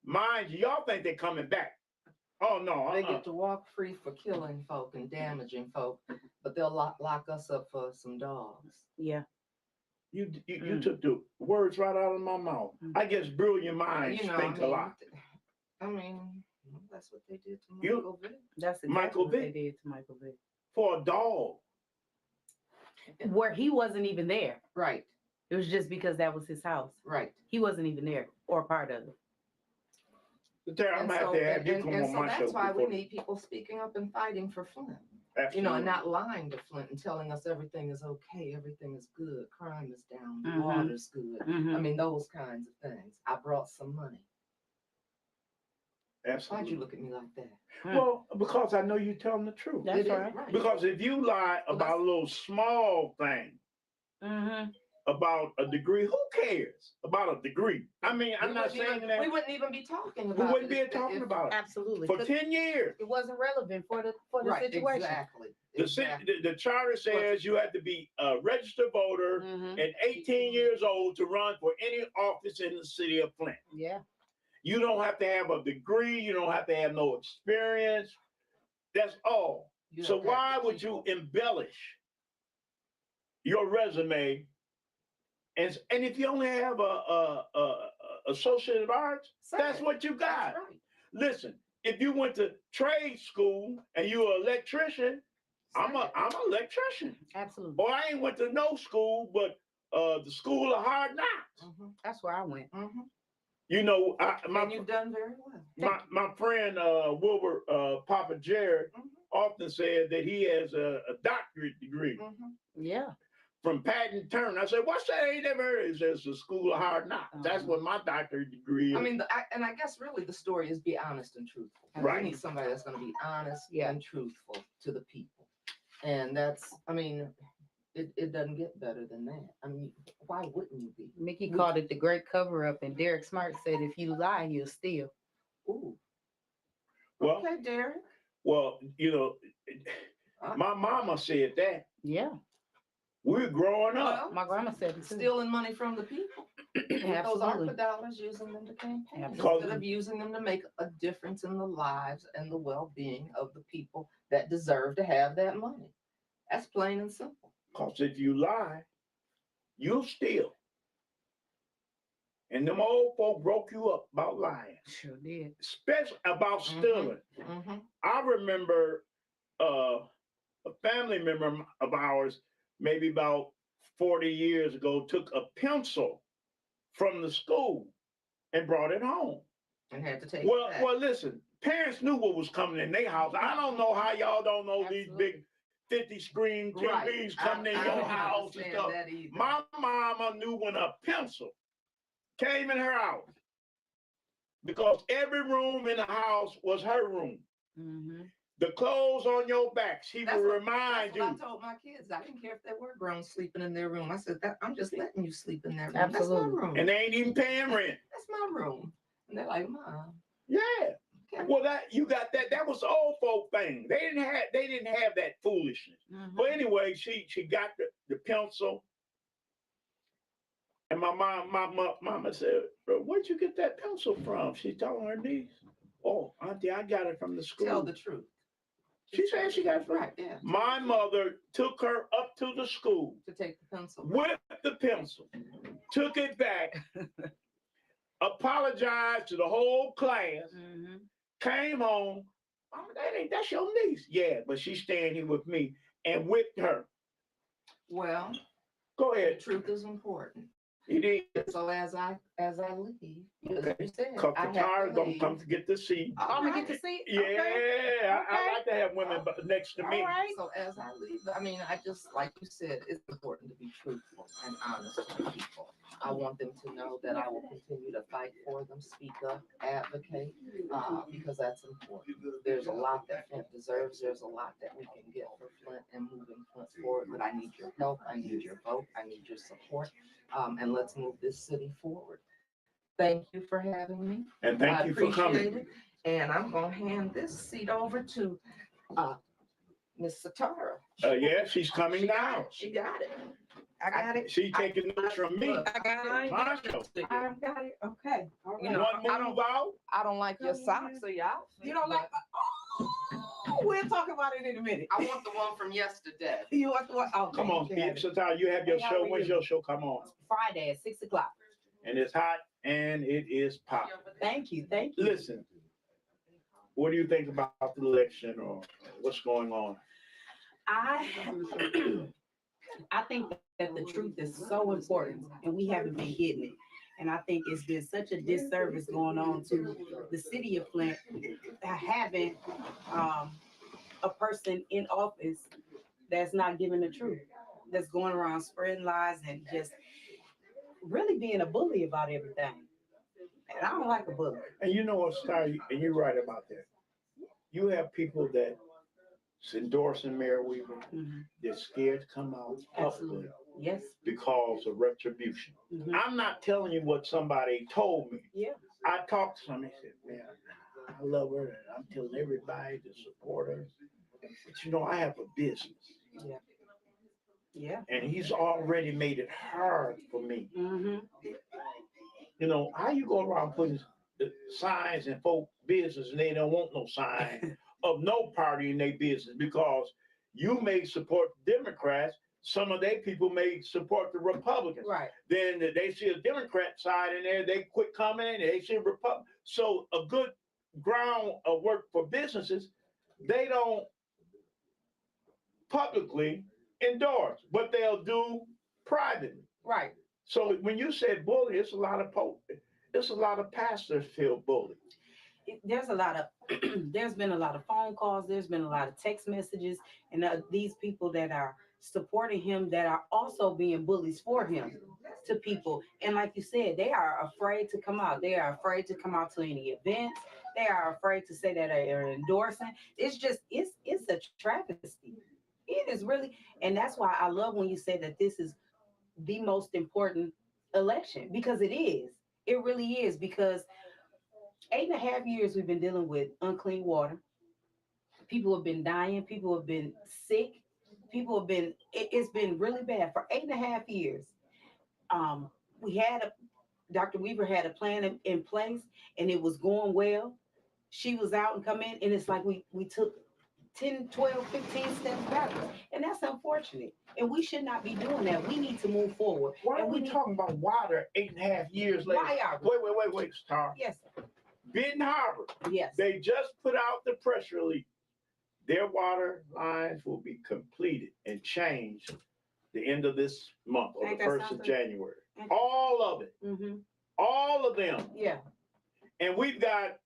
Mind you, y'all think they're coming back. Oh no, They get to walk free for killing folk and damaging folk, but they'll lock us up for some dogs. Yeah. You took the words right out of my mouth. I guess brilliant minds think a lot. I mean, that's what they did to Michael Vick. That's exactly Michael what Vick. they did to Michael Vick. For a dog. Where he wasn't even there. Right. It was just because that was his house. Right. He wasn't even there or part of it. Tara, I'm gonna have to have you come on my show. That's why we need people speaking up and fighting for Flint. Absolutely. And not lying to Flint and telling us everything is okay, everything is good, crime is down, the water's good. I mean, those kinds of things. I brought some money. Absolutely. Why'd you look at me like that? Well, because I know you're telling the truth. That's right. Because if you lie about a little small thing, about a degree, who cares about a degree? I mean, I'm not saying that. We wouldn't even be talking about it. We wouldn't be talking about it. Absolutely. For 10 years. It wasn't relevant for the situation. Exactly. The charter says you have to be a registered voter and 18 years old to run for any office in the city of Flint. Yeah. You don't have to have a degree. You don't have to have no experience. That's all. So why would you embellish your resume? And if you only have a associate of arts, that's what you got. That's right. Listen, if you went to trade school and you're an electrician, I'm an electrician. Absolutely. Or I ain't went to no school, but the school of hard knocks. That's where I went. You know, and you've done very well. My friend Wilbur Papa Jared often said that he has a doctorate degree. Yeah. From Patton Turner. I said, what's that? I ain't never heard of it. It's a school of hard knocks. That's what my doctorate degree is. I mean, I guess really the story is be honest and truthful. Right. We need somebody that's going to be honest and truthful to the people. And that's, I mean, it doesn't get better than that. I mean, why wouldn't you be? Mickey called it the great cover up, and Derek Smart said, if you lie, you'll steal. Ooh. Well, okay, Derek. Well, my mama said that. Yeah. We're growing up. Well, my grandma said it too. Stealing money from the people. Those Absolutely. ARPA dollars, using them to campaign Absolutely. instead of using them to make a difference in the lives and the well-being of the people that deserve to have that money. That's plain and simple. Because if you lie, you'll steal. And them old folk broke you up about lying, Sure did. especially about stealing. Mhm. I remember a family member of ours, maybe about 40 years ago, took a pencil from the school and brought it home. And had to take Well, it back. well, listen, parents knew what was coming in their house. I don't know how y'all don't know these Absolutely. big 50 screen TVs Right. coming in I your don't house and understand stuff. that either. My mama knew when a pencil came in her house because every room in the house was her room. Mm-hmm. The clothes on your back, she That's would what- remind That's what you. I told my kids. I didn't care if they were grown sleeping in their room. I said that I'm just letting you sleep in their room. Absolutely. That's my room. And they ain't even paying rent. That's my room. And they're like, Mom. Yeah. Okay. Well, that you got that. That was the old folk thing. They didn't have that foolishness. Mm-hmm. But anyway, she got the pencil. And my mama said, "Bro, where'd you get that pencil from?" She's telling her niece. "Oh, auntie, I got it from the school." Tell the truth. She said she got it from. Right, yeah. My mother took her up to the school To take the pencil. with the pencil, took it back, apologized to the whole class, Mm-hmm. came home. "Mama, that's your niece." "Yeah, but she's staying here with me," and whipped her. Well, Go the ahead. truth is important. It is. So as I leave, as Okay. you said, Cause I the have tire to gonna leave. come to get the seat. Oh, I'm gonna get to see. Yeah, I like to have women next to me. All right. So as I leave, I mean, I just, like you said, it's important to be truthful and honest to people. I want them to know that I will continue to fight for them, speak up, advocate, because that's important. There's a lot that Flint deserves. There's a lot that we can get for Flint and moving Flint forward. But I need your help. I need your vote. I need your support. And let's move this city forward. Thank you for having me. And I thank you for appreciate coming. it. And I'm gonna hand this seat over to Miss Satara. Yeah, she's coming She got now. it. She got it. I got it. She's taking notes from me. Look, I got it. Marshall, I got it. Okay. All You right. know, one I move out. I don't like your socks or your outfit. You don't like? Oh, we'll talk about it in a minute. I want the one from yesterday. You want the one? Oh, Come on, you have it. Satara, you have your Hey, how show. are When's you? your show? Come on. Friday at 6:00. And it's hot and it is popping. Thank you. Thank you. Listen, what do you think about the election or what's going on? I I think that the truth is so important, and we haven't been getting it. And I think it's been such a disservice going on to the city of Flint having a person in office that's not giving the truth, that's going around spreading lies and just really being a bully about everything. And I don't like a bully. And you know what, Star, and you're right about that. You have people that's endorsing Mayor Weaver. Mhm. They're scared to come out Absolutely. publicly Yes. because of retribution. Mhm. I'm not telling you what somebody told me. Yeah. I talked to somebody and said, "Man, I love her and I'm telling everybody to support her. But you know, I have a business." Yeah. Yeah. And he's already made it hard for me. Mm-hmm. You know, how you go around putting the signs in folk business and they don't want no sign of no party in their business because you may support Democrats, some of their people may support the Republicans. Right. Then they see a Democrat side in there, they quit coming in, they see Republican. So a good ground of work for businesses, they don't publicly endorse, but they'll do privately. Right. So when you said bully, it's a lot of pastors feel bullied. There's a lot of there's been a lot of phone calls, there's been a lot of text messages, and these people that are supporting him that are also being bullies for him to people. And like you said, they are afraid to come out. They are afraid to come out to any events. They are afraid to say that they are endorsing. It's just it's a travesty. It is really, and that's why I love when you say that this is the most important election, because it is. It really is, because 8.5 years we've been dealing with unclean water. People have been dying. People have been sick. People have been. It's been really bad for 8.5 years. We had Dr. Weaver had a plan in place and it was going well. She was out and come in, and it's like we took 10, 12, 15 steps backwards. And that's unfortunate. And we should not be doing that. We need to move forward. Why are And we need, talking about water 8.5 years later? why are we? Wait, Star. Yes, sir. Benton Harbor, Yes. they just put out the press release. Their water lines will be completed and changed the end of this month or Ain't the that 1st of something? January. Ain't- All of it. Mm-hmm. All of them. Yeah. And we've got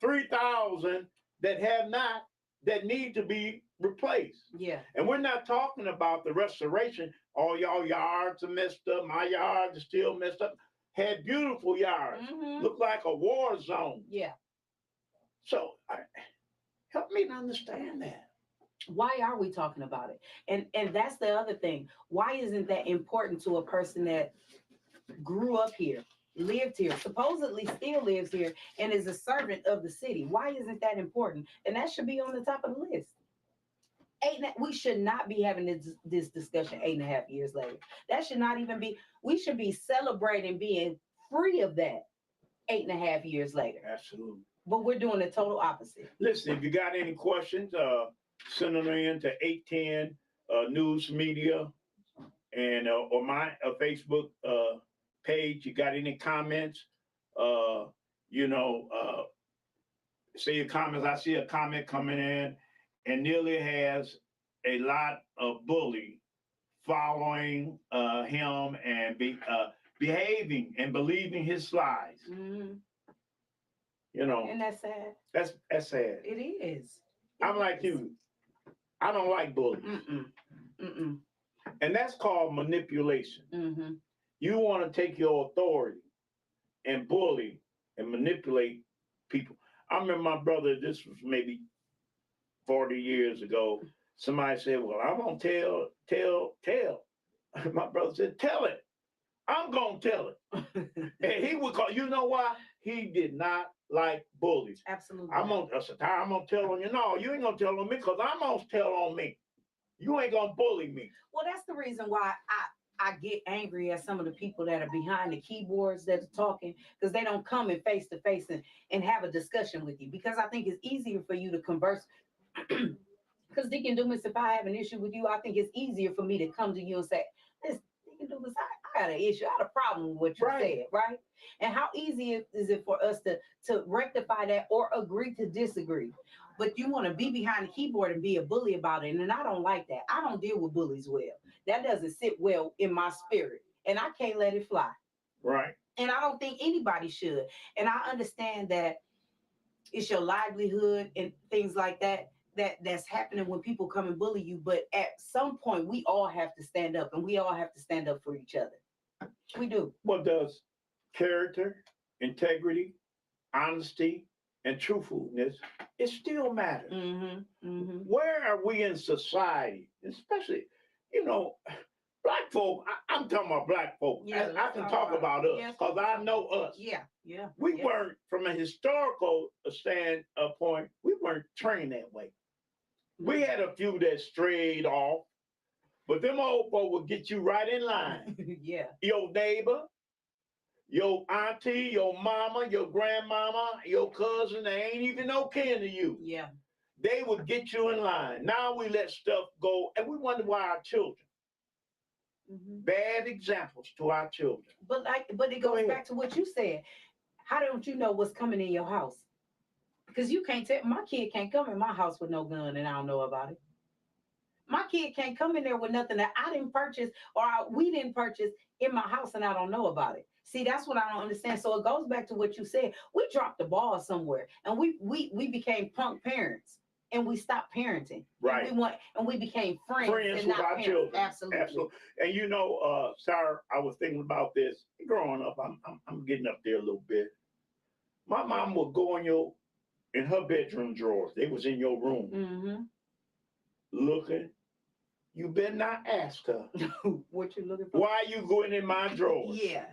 3,000 that need to be replaced. Yeah. And we're not talking about the restoration. All y'all yards are messed up. My yard is still messed up. Had beautiful yards. Mm-hmm. Looked like a war zone. Yeah. So help me to understand that. Why are we talking about it? And that's the other thing. Why isn't that important to a person that grew up here, lived here, supposedly still lives here, and is a servant of the city? Why isn't that important? And that should be on the top of the list. We should not be having this discussion 8.5 years later. That should not even be, we should be celebrating being free of that 8.5 years later. Absolutely. But we're doing the total opposite. Listen, if you got any questions, send them in to 810 News Media and or my Facebook page. You got any comments? Say your comments. I see a comment coming in, and Neely has a lot of bully following him and behaving and believing his lies. Mm-hmm. And that's sad. That's sad. It is. I'm like you. I don't like bullies. And that's called manipulation. Mm-hmm. You want to take your authority and bully and manipulate people. I remember my brother, this was maybe 40 years ago. Somebody said, well, I'm going to tell. My brother said, tell it. I'm going to tell it. And he would call, you know why? He did not like bullies. Absolutely. I'm going to tell on you. No, you ain't going to tell on me because I'm going to tell on me. You ain't going to bully me. Well, that's the reason why I get angry at some of the people that are behind the keyboards that are talking, because they don't come in face to face and have a discussion with you. Because I think it's easier for you to converse. Because Deacon Dumas, if I have an issue with you, I think it's easier for me to come to you and say, listen, Deacon Dumas, I got an issue. I had a problem with what you said, right? And how easy is it for us to rectify that or agree to disagree? But you want to be behind the keyboard and be a bully about it. And I don't like that. I don't deal with bullies well. That doesn't sit well in my spirit. And I can't let it fly. Right. And I don't think anybody should. And I understand that it's your livelihood and things like that's happening when people come and bully you. But at some point, we all have to stand up, and we all have to stand up for each other. We do. What does character, integrity, honesty, and truthfulness, it still matters. Mm-hmm, mm-hmm. Where are we in society? Especially, black folk, I'm talking about black folk. Yeah, I can talk about us yes. because I know us. Yeah. We weren't, from a historical standpoint, we weren't trained that way. We had a few that strayed off, but them old folk would get you right in line. Yeah. Your neighbor, your auntie, your mama, your grandmama, your cousin, they ain't even no kin to you. Yeah. They would get you in line. Now we let stuff go, and we wonder why our children. Mm-hmm. Bad examples to our children. But it goes back to what you said. How don't you know what's coming in your house? Because you can't tell, my kid can't come in my house with no gun and I don't know about it. My kid can't come in there with nothing that I didn't purchase or we didn't purchase in my house and I don't know about it. See, that's what I don't understand. So it goes back to what you said. We dropped the ball somewhere and we became punk parents and we stopped parenting. Right. And we became friends with our parents. children. Absolutely. And Sarah, I was thinking about this. Growing up, I'm getting up there a little bit. My mom would go in her bedroom drawers. They was in your room. Mm-hmm. Looking. You better not ask her. What you looking for? Why you going in my drawers? Yeah.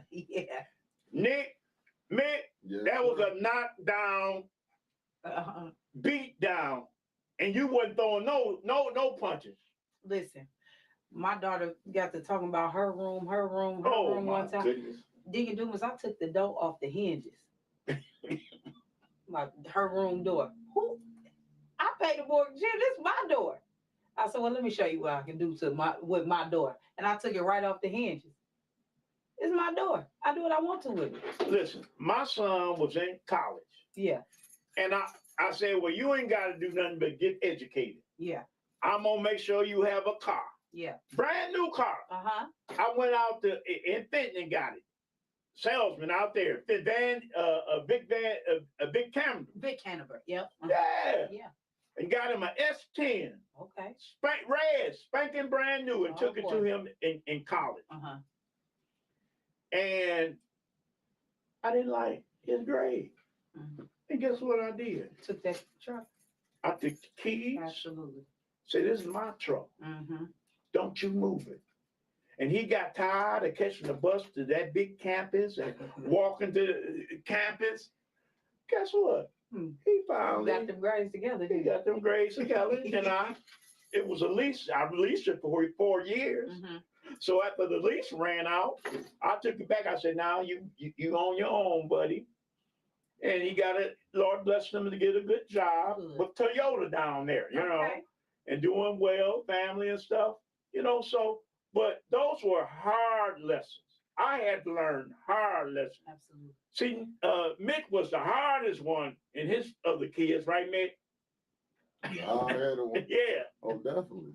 Nick, Yes, that was a knockdown, beat down, and you wasn't throwing no punches. Listen, my daughter got to talking about her room Oh one my time. goodness. Deacon Dumas, I took the door off the hinges. Her room door. Who? I paid the mortgage. Yeah, this is my door. I said, well, let me show you what I can do with my door. And I took it right off the hinges. It's my door. I do what I want to with it. Listen, my son was in college. Yeah. And I said, well, you ain't got to do nothing but get educated. Yeah. I'm going to make sure you have a car. Yeah. Brand new car. Uh-huh. I went out to in Fenton and got it. Salesman out there. A big camera. Big Canterbury. Yep. Uh-huh. Yeah. Yeah. And got him an S10. Okay. Red, spanking brand new, and took it to him in college. Uh-huh. And I didn't like his grade. Mm-hmm. And guess what I did? Took that truck. I took the keys. Absolutely. Said, this is my truck. Mm-hmm. Don't you move it. And he got tired of catching the bus to that big campus and walking to the campus. Guess what? He finally got them grades together. He got them grades together. And it was a lease. I released it for 4 years. Mm-hmm. So after the lease ran out, I took it back. I said, now you on your own, buddy. And he got it. Lord bless him to get a good job with Toyota down there, you know, and doing well, family and stuff, you know. So, but those were hard lessons. I had to learn hard lessons. Absolutely. See, Mick was the hardest one in his other kids, right, Mick? Hard-headed one. Yeah. Oh, definitely.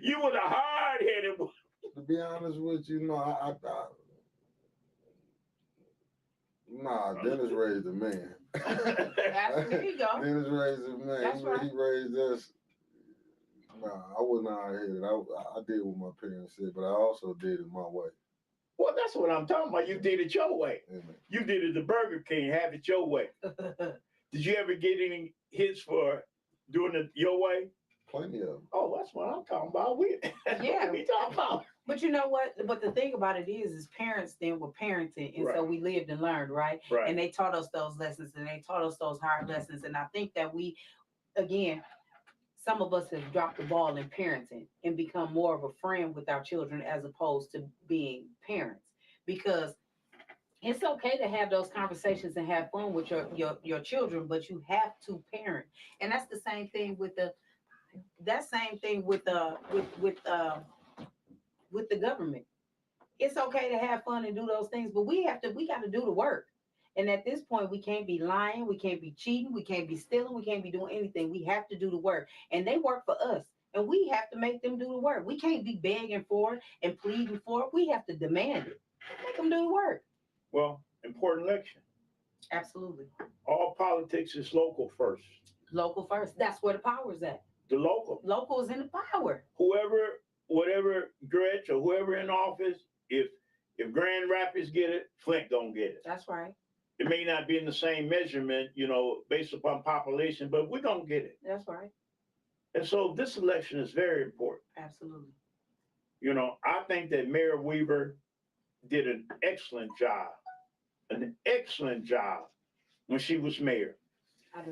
You were the hard-headed one. To be honest with you, no, Dennis raised a man. There you go. Dennis raised a man. That's right. He raised us. I wasn't hard-headed. I did what my parents said, but I also did it my way. Well, that's what I'm talking about. You did it your way. Amen. You did it the Burger King, have it your way. Did you ever get any hits for doing it your way? Plenty of them. Oh, that's what I'm talking about. Yeah. We talking about. But you know what? But the thing about it is parents then were parenting. And so we lived and learned, right? And they taught us those lessons and they taught us those hard lessons. And I think that we, again, some of us have dropped the ball in parenting and become more of a friend with our children as opposed to being parents. Because it's okay to have those conversations and have fun with your children, but you have to parent. And that's the same thing with the government. It's okay to have fun and do those things, but we got to do the work. And at this point, we can't be lying, we can't be cheating, we can't be stealing, we can't be doing anything. We have to do the work. And they work for us. And we have to make them do the work. We can't be begging for it and pleading for it. We have to demand it. Make them do the work. Well, important election. Absolutely. All politics is local first. Local first. That's where the power's at. The local. Local is in the power. Whatever Gretch or whoever in office, if Grand Rapids get it, Flint don't get it. That's right. It may not be in the same measurement, you know, based upon population, but we're going to get it. That's right. And so this election is very important. Absolutely. You know, I think that Mayor Weaver did an excellent job when she was mayor.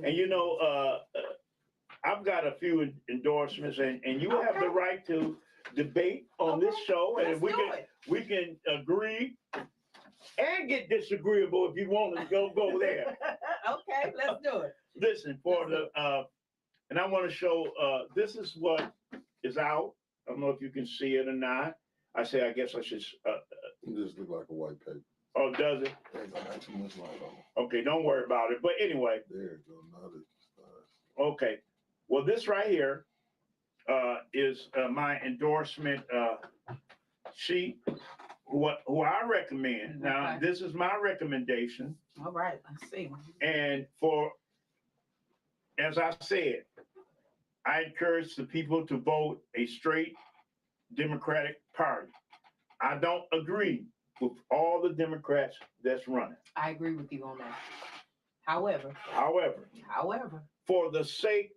And, you know, I've got a few endorsements and you have the right to debate on this show. And we can agree and get disagreeable if you want to go there. Okay, let's do it. Listen, and I want to show, this is what is out. I don't know if you can see it or not. I guess I should. It just look like a white paper. Oh, does it? There's not too much light on it. Okay, don't worry about it. But anyway. There you go. Now that okay. Well, this right here is my endorsement sheet, who I recommend. Now, this is my recommendation. All right, let's see. And as I said, I encourage the people to vote a straight Democratic Party. I don't agree with all the Democrats that's running. I agree with you on that. However, for the sake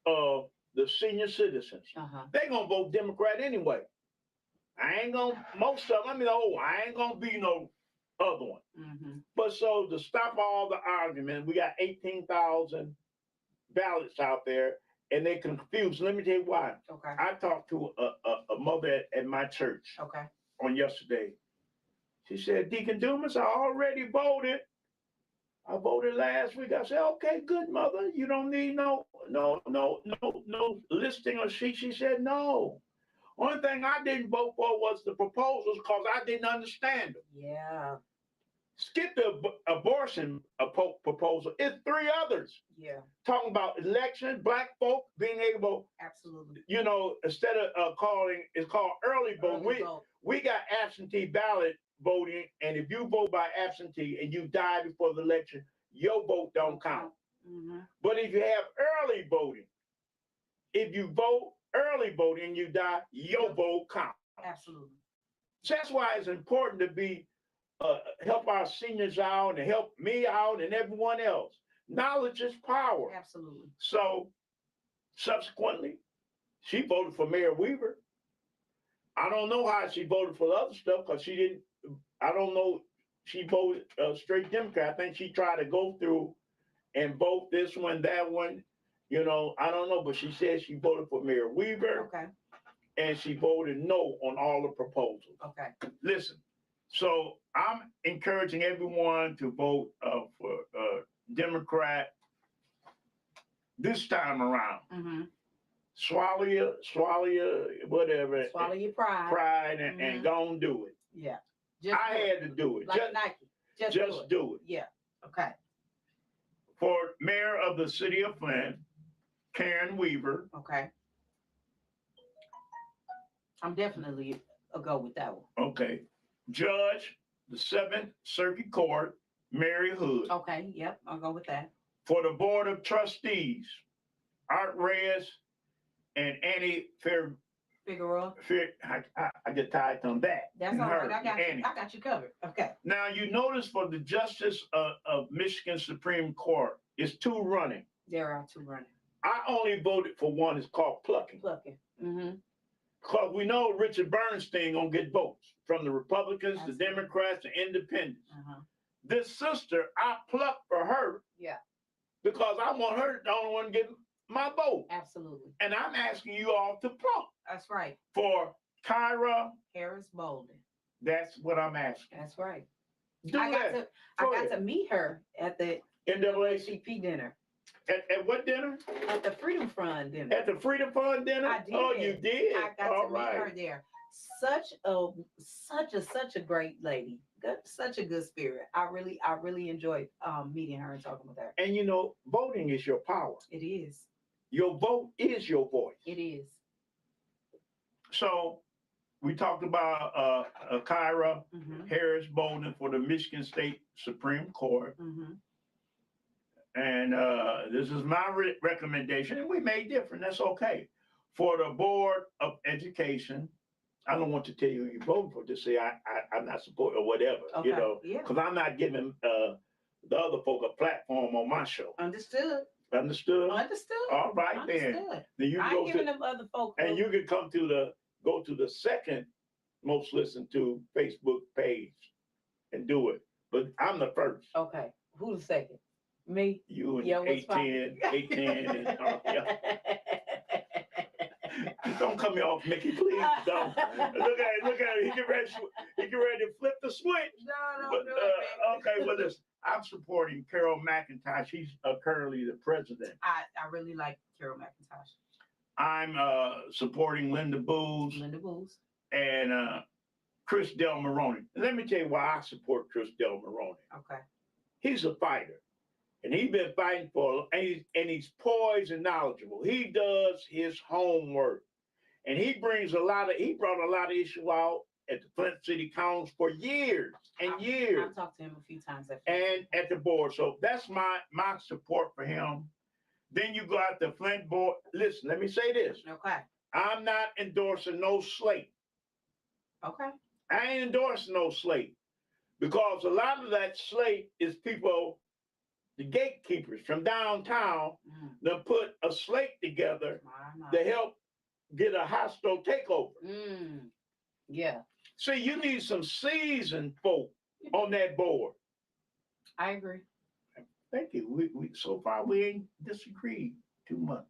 of the senior citizens, they're going to vote Democrat anyway. I ain't going to, most of them, I ain't going to be no other one. Mm-hmm. But so to stop all the argument, we got 18,000 ballots out there and they're confused. Let me tell you why. Okay. I talked to a mother at my church on yesterday. She said, Deacon Dumas, I already voted. I voted last week. I said, okay, good, mother. You don't need no listing or sheet. She said, no. Only thing I didn't vote for was the proposals because I didn't understand them. Yeah. Skip the abortion proposal. It's three others. Yeah. Talking about election, black folk being able, Absolutely. you know, instead of calling, it's called early voting. Early vote. We got absentee ballot voting, and if you vote by absentee and you die before the election, your vote don't count. Mm-hmm. But if you have early voting, if you vote early voting and you die, your vote counts. Absolutely. So that's why it's important to be help our seniors out and help me out and everyone else. Knowledge is power. Absolutely. So subsequently, she voted for Mayor Weaver. I don't know how she voted for the other stuff because she didn't. I don't know. She voted straight Democrat. I think she tried to go through and vote this one, that one. You know, I don't know, but she said she voted for Mayor Weaver. Okay. And she voted no on all the proposals. Okay. Listen, so I'm encouraging everyone to vote for Democrat this time around. Mm-hmm. Swallow your whatever. Swallow your pride. Pride and go and do it. Yeah. I had to do it. Like Nike. Just do it. Yeah. Okay. For Mayor of the City of Flint, Karen Weaver. Okay. I'm definitely a go with that one. Okay. Judge, the 7th Circuit Court, Mary Hood. Okay. Yep. I'll go with that. For the Board of Trustees, Art Reyes and Annie Figueroa. I get tired on that. That's And all right. her, I got you. Annie. I got you covered. Okay. Now you notice for the Justice of Michigan Supreme Court, it's 2 running. There are 2 running. I only voted for one. It's called plucking. Plucking. Mm-hmm. Because we know Richard Bernstein gonna get votes from the Republicans, Absolutely. the Democrats, the Independents. Uh-huh. This sister, I plucked for her. Yeah. Because I want her the only one to get my vote. Absolutely. And I'm asking you all to pluck That's right. for Kyra. Harris Bolden. That's what I'm asking. That's right. Do I that. got to meet her at the NAACP NAACP dinner. At what dinner? At the Freedom Fund dinner. At the Freedom Fund dinner? I did. Oh, you did? I got all to meet her there. Such a great lady. Such a good spirit. I really enjoyed meeting her and talking with her. And you know, voting is your power. It is. Your vote is your voice. It is. So we talked about Kyra Mm-hmm. Harris Bolden for the Michigan State Supreme Court. Mm-hmm. And this is my recommendation, and we may differ, and that's okay. For the Board of Education, I don't want to tell you who you vote for to say I'm not supporting or whatever, Okay. you know, Yeah. because I'm not giving the other folk a platform on my show. Understood. Understood? Understood. All right, then. Understood. Then you I go ain't giving to, them other folk. and you can come to go to the second most listened to Facebook page and do it. But I'm the first. Okay. Who's the second? Me. You and Yeah, what's 810, and yeah. Don't cut me off, Mickey, please. Don't. Look at it. He get ready to flip the switch. No, But, do it, okay, well, listen, I'm supporting Carol McIntosh. She's currently the president. I really like Carol McIntosh. I'm supporting Linda Booz Linda Booz. and Chris Del Moroni. Let me tell you why I support Chris Del Moroni. Okay. He's a fighter. And he's been fighting and he's poised and knowledgeable. He does his homework. And he brought a lot of issue out at the Flint City Council for years and years. I've talked to him a few times. And at the board. So that's my support for him. Then you got the Flint board. Listen, let me say this. Okay. I'm not endorsing no slate. Okay. I ain't endorsing no slate. Because a lot of that slate is people, the gatekeepers from downtown, that put a slate together to help get a hostile takeover. Yeah. See, you need some seasoned folk on that board. I agree. Thank you. We so far we ain't disagreed too much.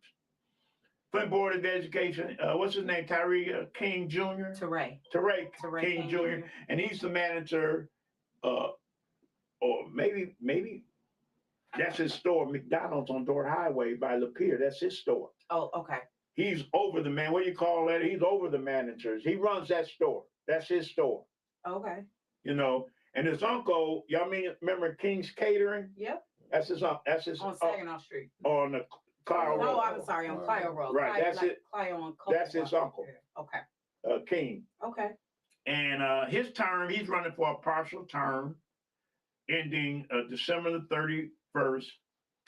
Flint Board of Education, what's his name? Tyree King Jr. Teray. Teray Teray King Jr. And he's the manager, or maybe that's his store, McDonald's on Dorr Highway by Lapeer. That's his store. Oh, okay. He's over the man. What do you call that? He's over the managers. He runs that store. That's his store. Okay. You know, and his uncle, y'all remember King's Catering? Yep. That's his uncle. That's his On Saginaw Street. on the Clio No, Road. I'm sorry, on Clio Road. Right, Clio, that's like it. Clio on That's his uncle. Okay. King. Okay. And his term, he's running for a partial term ending December the 31st,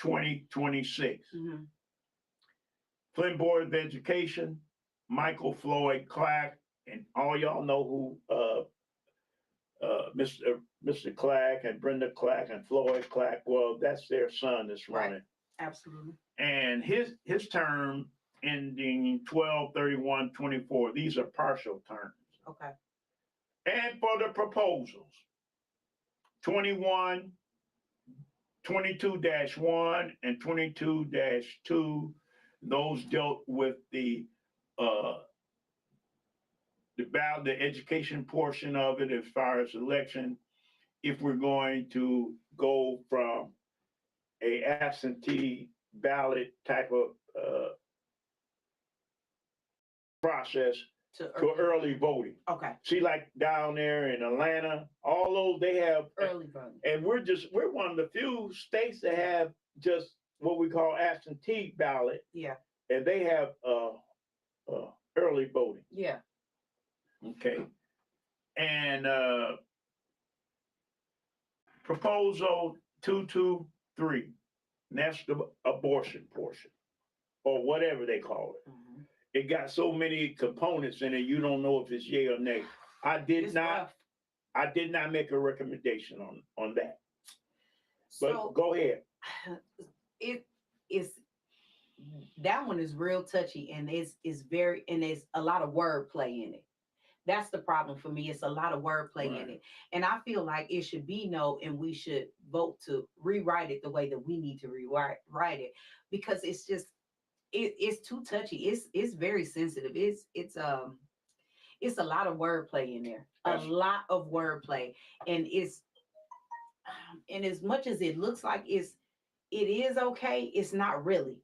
2026. Mm-hmm. Flint Board of Education, Michael Floyd Clack, and all y'all know who Mr. Clack and Brenda Clack and Floyd Clack. Well, that's their son that's running. Right. Absolutely. And his term ending 12/31/24. These are partial terms. Okay. And for the proposals, 21, 22-1 and 22-2, those dealt with the education portion of it as far as election. If we're going to go from a absentee ballot type of process to early voting. Okay. See, like down there in Atlanta, all those they have Early voting. and we're one of the few states that have just what we call absentee ballot. Yeah. And they have early voting. Yeah. Okay. And proposal 223, and that's the abortion portion, or whatever they call it. Mm-hmm. It got so many components in it, you don't know if it's yay or nay. I did not make a recommendation on that. But So go ahead. it is, that one is real touchy, and there's a lot of wordplay in it. That's the problem for me. It's a lot of wordplay in it. And I feel like it should be no, and we should vote to rewrite it the way that we need to rewrite it, because it's just, it's too touchy. It's very sensitive. It's a lot of wordplay in there. A lot of wordplay. And and as much as it looks like it is okay, it's not really.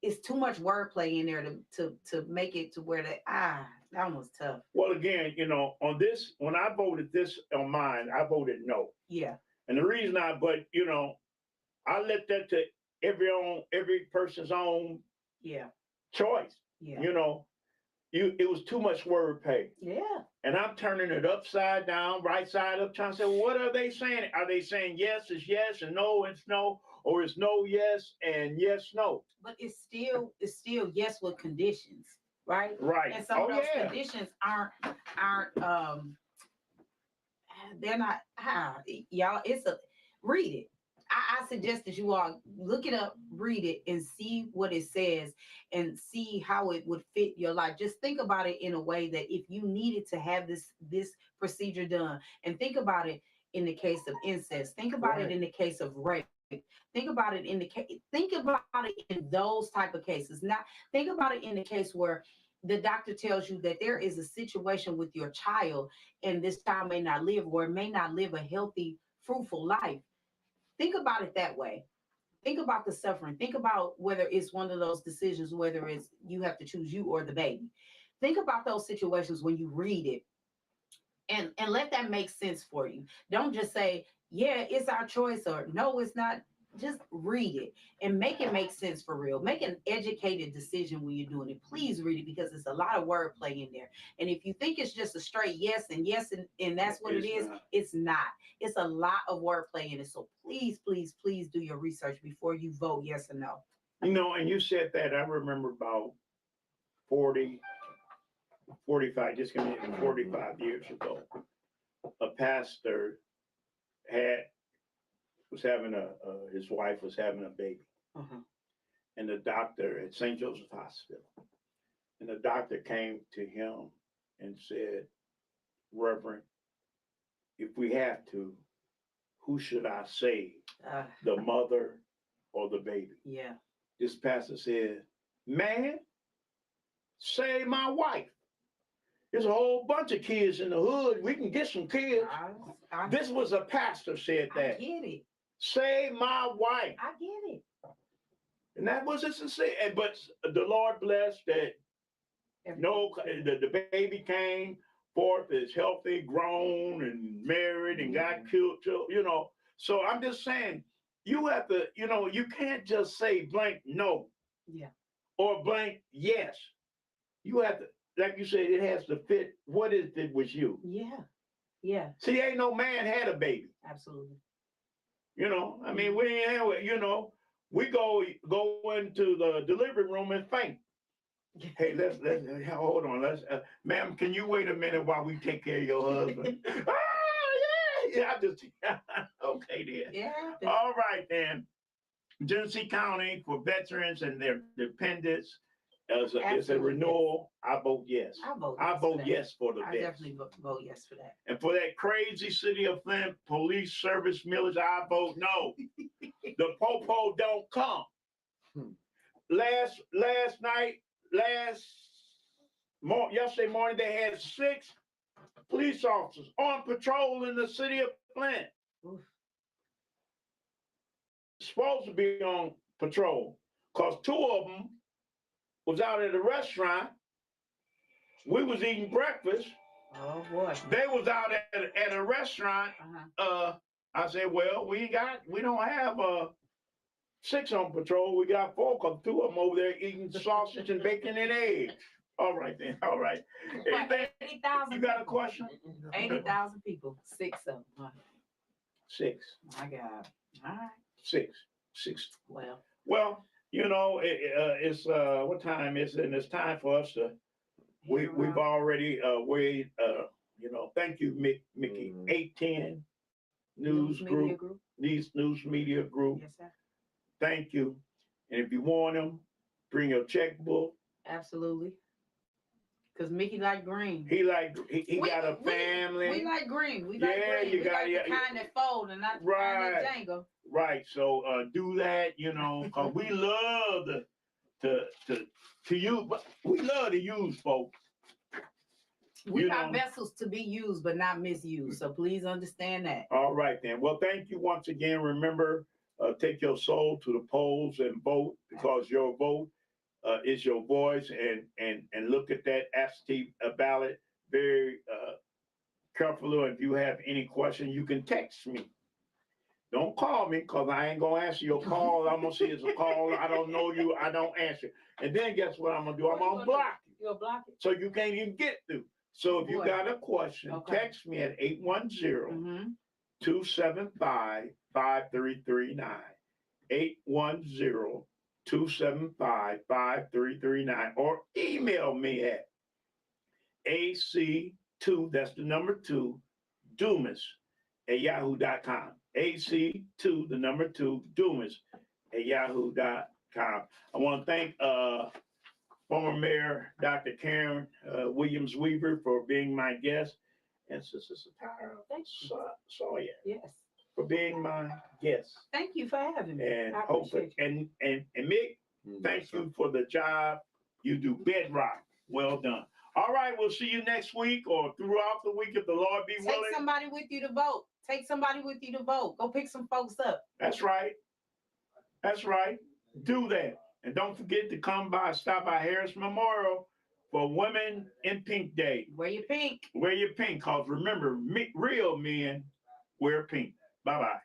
It's too much wordplay in there to make it to where that one was tough. Well, again, on this, when I voted this on mine, I voted no. Yeah. And the reason I let that to every person's own choice. Yeah. It was too much wordplay. Yeah. And I'm turning it upside down, right side up, trying to say, well, what are they saying? Are they saying yes is yes and no is no, or is no yes and yes no? But it's still yes with conditions, right? Right. And some of those conditions aren't they're not y'all. Read it. I suggest that you all look it up, read it, and see what it says, and see how it would fit your life. Just think about it in a way that if you needed to have this procedure done, and think about it in the case of incest, think about it in the case of rape, think about it think about it in those type of cases. Not think about it in the case where the doctor tells you that there is a situation with your child, and this child may not live, or may not live a healthy, fruitful life. Think about it that way. Think about the suffering. Think about whether it's one of those decisions, whether it's you have to choose you or the baby. Think about those situations when you read it, and let that make sense for you. Don't just say, yeah, it's our choice, or no, it's not. Just read it and make it make sense for real. Make an educated decision when you're doing it. Please read it, because there's a lot of wordplay in there. And if you think it's just a straight yes and that's what it is, it's not. It's a lot of wordplay in it. So please, please, please do your research before you vote yes or no. And you said that, I remember about 40, 45, just gonna hit 45 years ago, a pastor his wife was having a baby. Uh-huh. And the doctor at St. Joseph Hospital, and the doctor came to him and said, Reverend, if we have to, who should I save, the mother or the baby? Yeah. This pastor said, man, Save my wife. There's a whole bunch of kids in the hood. We can get some kids. This was a pastor said I that. get it. Save my wife. I get it. And that was it sincere. But the Lord blessed that no, the baby came forth is healthy, grown, and married, and got killed. You know, so I'm just saying, you have to, you know, you can't just say blank no. Yeah. Or blank yes. You have to, like you said, it has to fit what is it with you. Yeah. Yeah. See, ain't no man had a baby. Absolutely. You know, I mean, we ain't have, you know, we go into the delivery room and faint. Hey, let's hold on. Ma'am, can you wait a minute while we take care of your husband? I just okay then. Yeah. All right then. Genesee County for veterans and their dependents is a renewal. I vote yes. I vote yes for the I vets. definitely vote yes for that. And for that crazy city of Flint police service millage, I vote no. The popo don't come. Yesterday morning, they had 6 police officers on patrol in the city of Flint. Oof. Supposed to be on patrol because 2 of them was out at a restaurant. We was eating breakfast. Oh boy. They was out at a restaurant. I said, well, we don't have 6 on patrol. We got 4 because 2 of them over there eating sausage and bacon and eggs. All right then. All right. 80,000. You got a question? 80,000 people. 6 of them. Huh? 6. My God. All right. 6. Well, you know, it's what time is it? And it's time for us to. We've already weighed. You know, thank you, Mickey. 810 News Group. News Media Group. Yes, sir. Thank you. And if you want them, bring your checkbook. Absolutely. Because Mickey like green. He got a family. We like green. We like green. We like the kind that fold and not the kind that jangle. Right. So do that, you know, because we love to use. We love to use folks. We are vessels to be used, but not misused. So please understand that. All right, then. Well, thank you once again. Remember, take your soul to the polls and vote because your vote is your voice. And look at that absentee ballot very carefully. If you have any question, you can text me. Don't call me because I ain't going to answer your call. I'm going to see it's a call. I don't know you. I don't answer. And then guess what I'm going to do? I'm going to block you. You'll block it. So you can't even get through. So if you got a question, text me at 810-275-5339. 810-275-5339. Or email me at AC2, that's the number 2, Dumas at yahoo.com. AC2, the number 2, Dumas at yahoo.com. I want to thank former Mayor Dr. Karen Williams Weaver for being my guest, and Sister Sawyer for being my guest. Thank you for having me. And I appreciate you. And Mick, thank you for the job you do. Bedrock, well done. All right, we'll see you next week or throughout the week if the Lord be willing. Take somebody with you to vote. Take somebody with you to vote. Go pick some folks up. That's right. That's right. Do that. And don't forget to stop by Harris Memorial for Women in Pink Day. Wear your pink. Wear your pink, because remember, real men wear pink. Bye-bye.